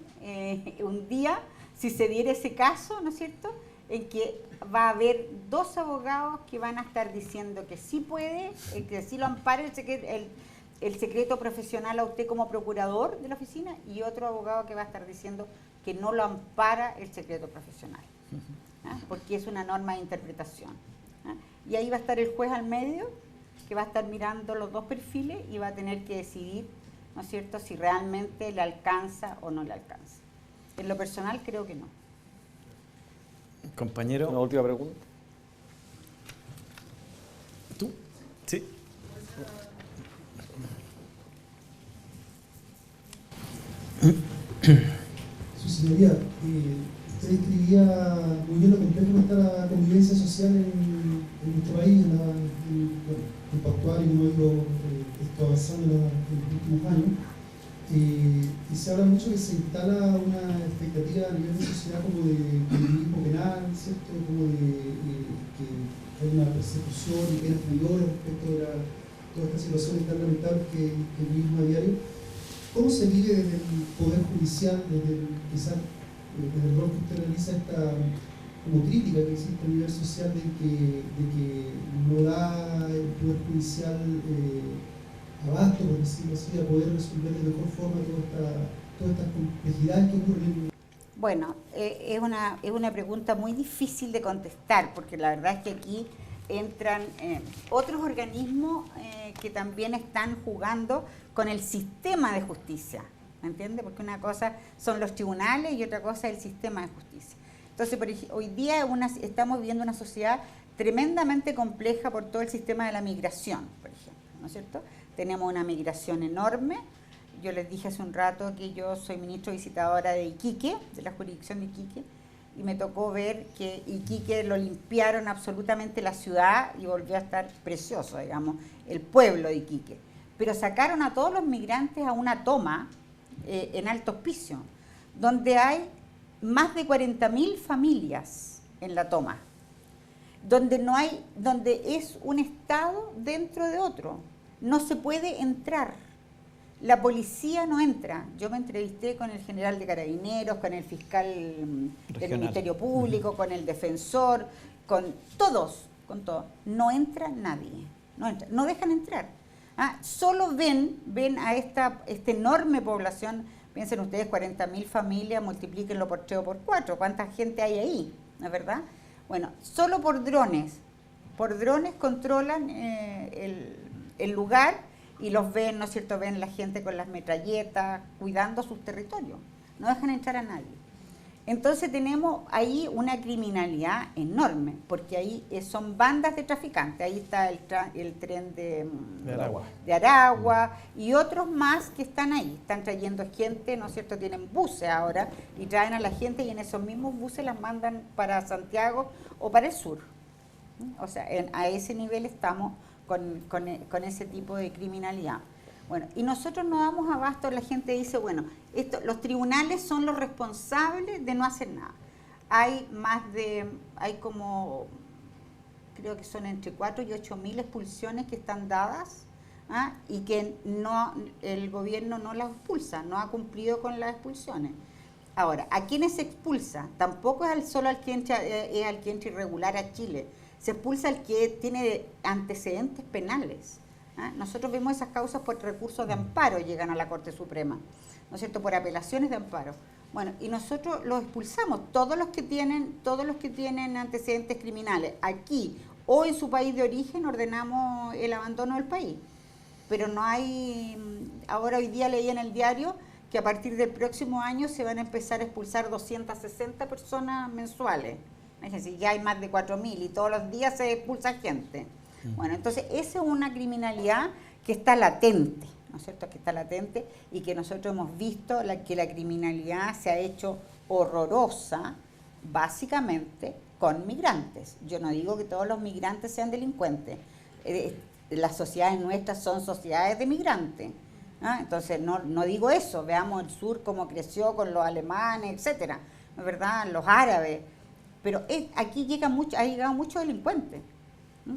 un día, si se diera ese caso, ¿no es cierto?, en que va a haber dos abogados que van a estar diciendo que sí puede, que sí lo ampara el secreto profesional a usted como procurador de la oficina, y otro abogado que va a estar diciendo que no lo ampara el secreto profesional, porque es una norma de interpretación. Y ahí va a estar el juez al medio, que va a estar mirando los dos perfiles y va a tener que decidir, ¿no es cierto?, si realmente le alcanza o no le alcanza. En lo personal creo que no. Compañero. Una última pregunta. ¿Tú? Sí. Su señoría, usted describía muy bien lo complejo que está la convivencia social en nuestro país, en el tiempo actual y cómo ha ido esto avanzando en los últimos años. Y se habla mucho que se instala una expectativa a nivel de sociedad como de criminalismo penal, ¿cierto? Como que hay una persecución y penas mayores respecto de toda esta situación tan lamentable que vivimos a diario. ¿Cómo se vive desde el Poder Judicial, desde el rol que usted realiza, esta como crítica que existe a nivel social de que no da el Poder Judicial abasto, por decirlo así, a poder resolver de mejor forma todas estas complejidades que ocurren? Bueno, es una pregunta muy difícil de contestar, porque la verdad es que aquí entran otros organismos que también están jugando con el sistema de justicia, ¿me entiende? Porque una cosa son los tribunales y otra cosa es el sistema de justicia. Entonces, hoy día estamos viviendo una sociedad tremendamente compleja por todo el sistema de la migración, por ejemplo, ¿no es cierto? Tenemos una migración enorme. Yo les dije hace un rato que yo soy ministro visitadora de Iquique, de la jurisdicción de Iquique, y me tocó ver que Iquique lo limpiaron absolutamente la ciudad y volvió a estar precioso, digamos, el pueblo de Iquique. Pero sacaron a todos los migrantes a una toma en Alto Hospicio, donde hay más de 40.000 familias en la toma, donde es un estado dentro de otro. No se puede entrar. La policía no entra. Yo me entrevisté con el general de Carabineros, con el fiscal del Ministerio Público, con el defensor, con todos. No entra nadie. No dejan entrar. Solo ven a esta enorme población. Piensen ustedes, 40.000 familias, multiplíquenlo por 3 o por 4. ¿Cuánta gente hay ahí? ¿No es verdad? Bueno, solo por drones. Por drones controlan el lugar y los ven, ¿no es cierto? Ven la gente con las metralletas, cuidando sus territorios. No dejan entrar a nadie. Entonces tenemos ahí una criminalidad enorme, porque ahí son bandas de traficantes. Ahí está el tren de Aragua y otros más que están ahí. Están trayendo gente, ¿no es cierto? Tienen buses ahora y traen a la gente y en esos mismos buses las mandan para Santiago o para el sur. O sea, a ese nivel estamos con ese tipo de criminalidad. Bueno, y nosotros no damos abasto. La gente dice, bueno, los tribunales son los responsables de no hacer nada. Hay como, creo que son entre 4 y 8.000 expulsiones que están dadas, y que el gobierno no las expulsa, no ha cumplido con las expulsiones. Ahora, ¿a quiénes se expulsa? Tampoco es solo al que entra irregular a Chile. Se expulsa al que tiene antecedentes penales. Nosotros vemos esas causas por recursos de amparo, llegan a la Corte Suprema, ¿no es cierto?, por apelaciones de amparo. Bueno, y nosotros los expulsamos, todos los que tienen antecedentes criminales, aquí o en su país de origen, ordenamos el abandono del país. Pero no hay, ahora hoy día leí en el diario que a partir del próximo año se van a empezar a expulsar 260 personas mensuales. Imagínense, ya hay más de 4.000 y todos los días se expulsa gente. Bueno, entonces esa es una criminalidad que está latente, ¿no es cierto? Que está latente y que nosotros hemos visto que la criminalidad se ha hecho horrorosa, básicamente con migrantes. Yo no digo que todos los migrantes sean delincuentes. Las sociedades nuestras son sociedades de migrantes. Entonces, no digo eso. Veamos el sur cómo creció con los alemanes, etcétera, ¿verdad? Los árabes. Pero aquí ha llegado mucho delincuente.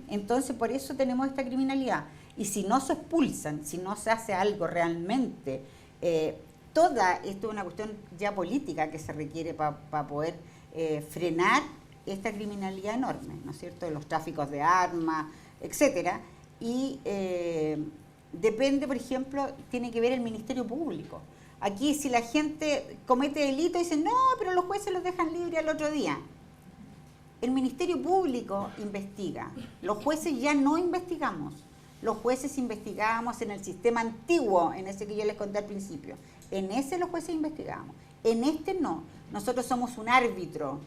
Entonces, por eso tenemos esta criminalidad. Y si no se expulsan, si no se hace algo realmente, esto es una cuestión ya política que se requiere para poder frenar esta criminalidad enorme, ¿no es cierto? De los tráficos de armas, etcétera. Y depende, por ejemplo, tiene que ver el Ministerio Público. Aquí, si la gente comete delito, dicen, no, pero los jueces los dejan libres al otro día. El Ministerio Público investiga. Los jueces ya no investigamos. Los jueces investigábamos en el sistema antiguo, en ese que yo les conté al principio. En ese los jueces investigábamos. En este no. Nosotros somos un árbitro.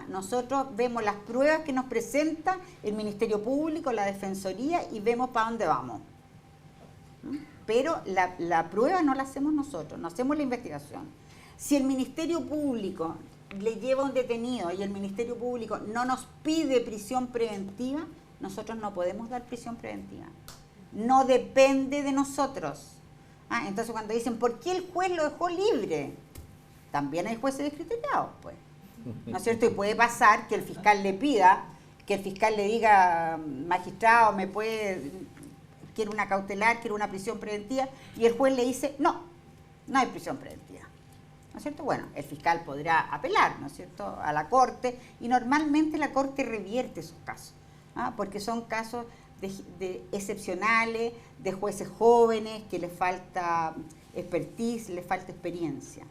Nosotros vemos las pruebas que nos presenta el Ministerio Público, la Defensoría, y vemos para dónde vamos. Pero la prueba no la hacemos nosotros, no hacemos la investigación. Si el Ministerio Público le lleva a un detenido y el Ministerio Público no nos pide prisión preventiva, nosotros no podemos dar prisión preventiva. No depende de nosotros. Entonces cuando dicen, ¿por qué el juez lo dejó libre? También hay jueces descriteriados, pues. ¿No es cierto? Y puede pasar que el fiscal le pida, que el fiscal le diga, magistrado, quiero una cautelar, quiero una prisión preventiva, y el juez le dice, no hay prisión preventiva. ¿No es cierto? Bueno, el fiscal podrá apelar, ¿no es cierto?, a la Corte, y normalmente la Corte revierte esos casos, porque son casos de excepcionales, de jueces jóvenes, que les falta expertise, les falta experiencia.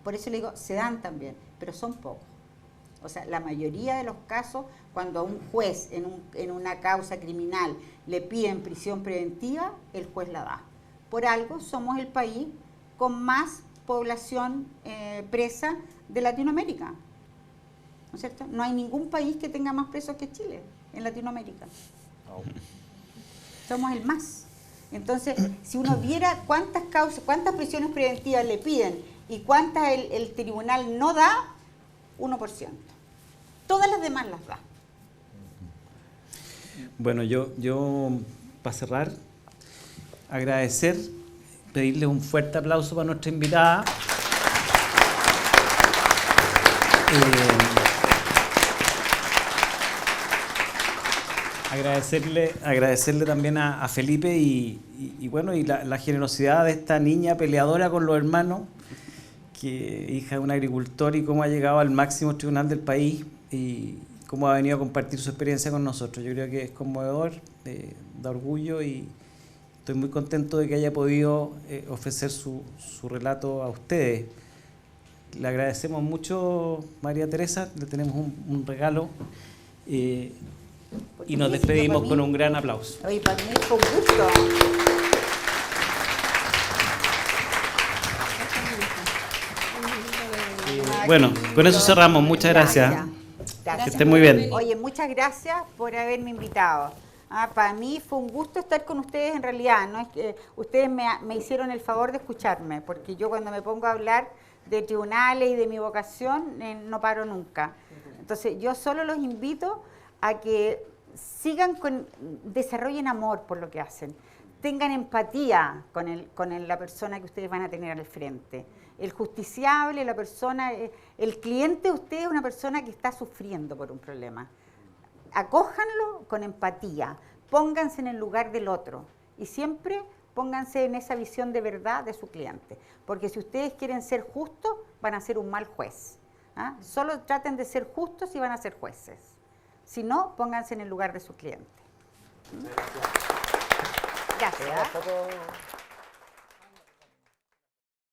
Por eso le digo, se dan también, pero son pocos. O sea, la mayoría de los casos, cuando a un juez en una causa criminal le piden prisión preventiva, el juez la da. Por algo somos el país con más población presa de Latinoamérica. ¿No es cierto? No hay ningún país que tenga más presos que Chile en Latinoamérica. Somos el más. Entonces, si uno viera cuántas prisiones preventivas le piden y cuántas el tribunal no da, 1%. Todas las demás las da. Bueno, yo para cerrar, pedirle un fuerte aplauso para nuestra invitada. Agradecerle también a Felipe y la generosidad de esta niña peleadora con los hermanos, que hija de un agricultor, y cómo ha llegado al máximo tribunal del país y cómo ha venido a compartir su experiencia con nosotros. Yo creo que es conmovedor, da orgullo, y estoy muy contento de que haya podido ofrecer su relato a ustedes. Le agradecemos mucho, María Teresa, le tenemos un regalo y nos despedimos con un gran aplauso. Oye, para mí fue un gusto. Bueno, con eso cerramos. Muchas gracias. Que estén muy bien. Oye, muchas gracias por haberme invitado. Para mí fue un gusto estar con ustedes en realidad. No es que ustedes me hicieron el favor de escucharme, porque yo cuando me pongo a hablar de tribunales y de mi vocación no paro nunca. Entonces yo solo los invito a que desarrollen amor por lo que hacen, tengan empatía con la persona que ustedes van a tener al frente. El justiciable, el cliente de ustedes es una persona que está sufriendo por un problema. Acójanlo con empatía, pónganse en el lugar del otro y siempre pónganse en esa visión de verdad de su cliente, porque si ustedes quieren ser justos, van a ser un mal juez. Solo traten de ser justos y van a ser jueces. Si no, pónganse en el lugar de su cliente. Gracias.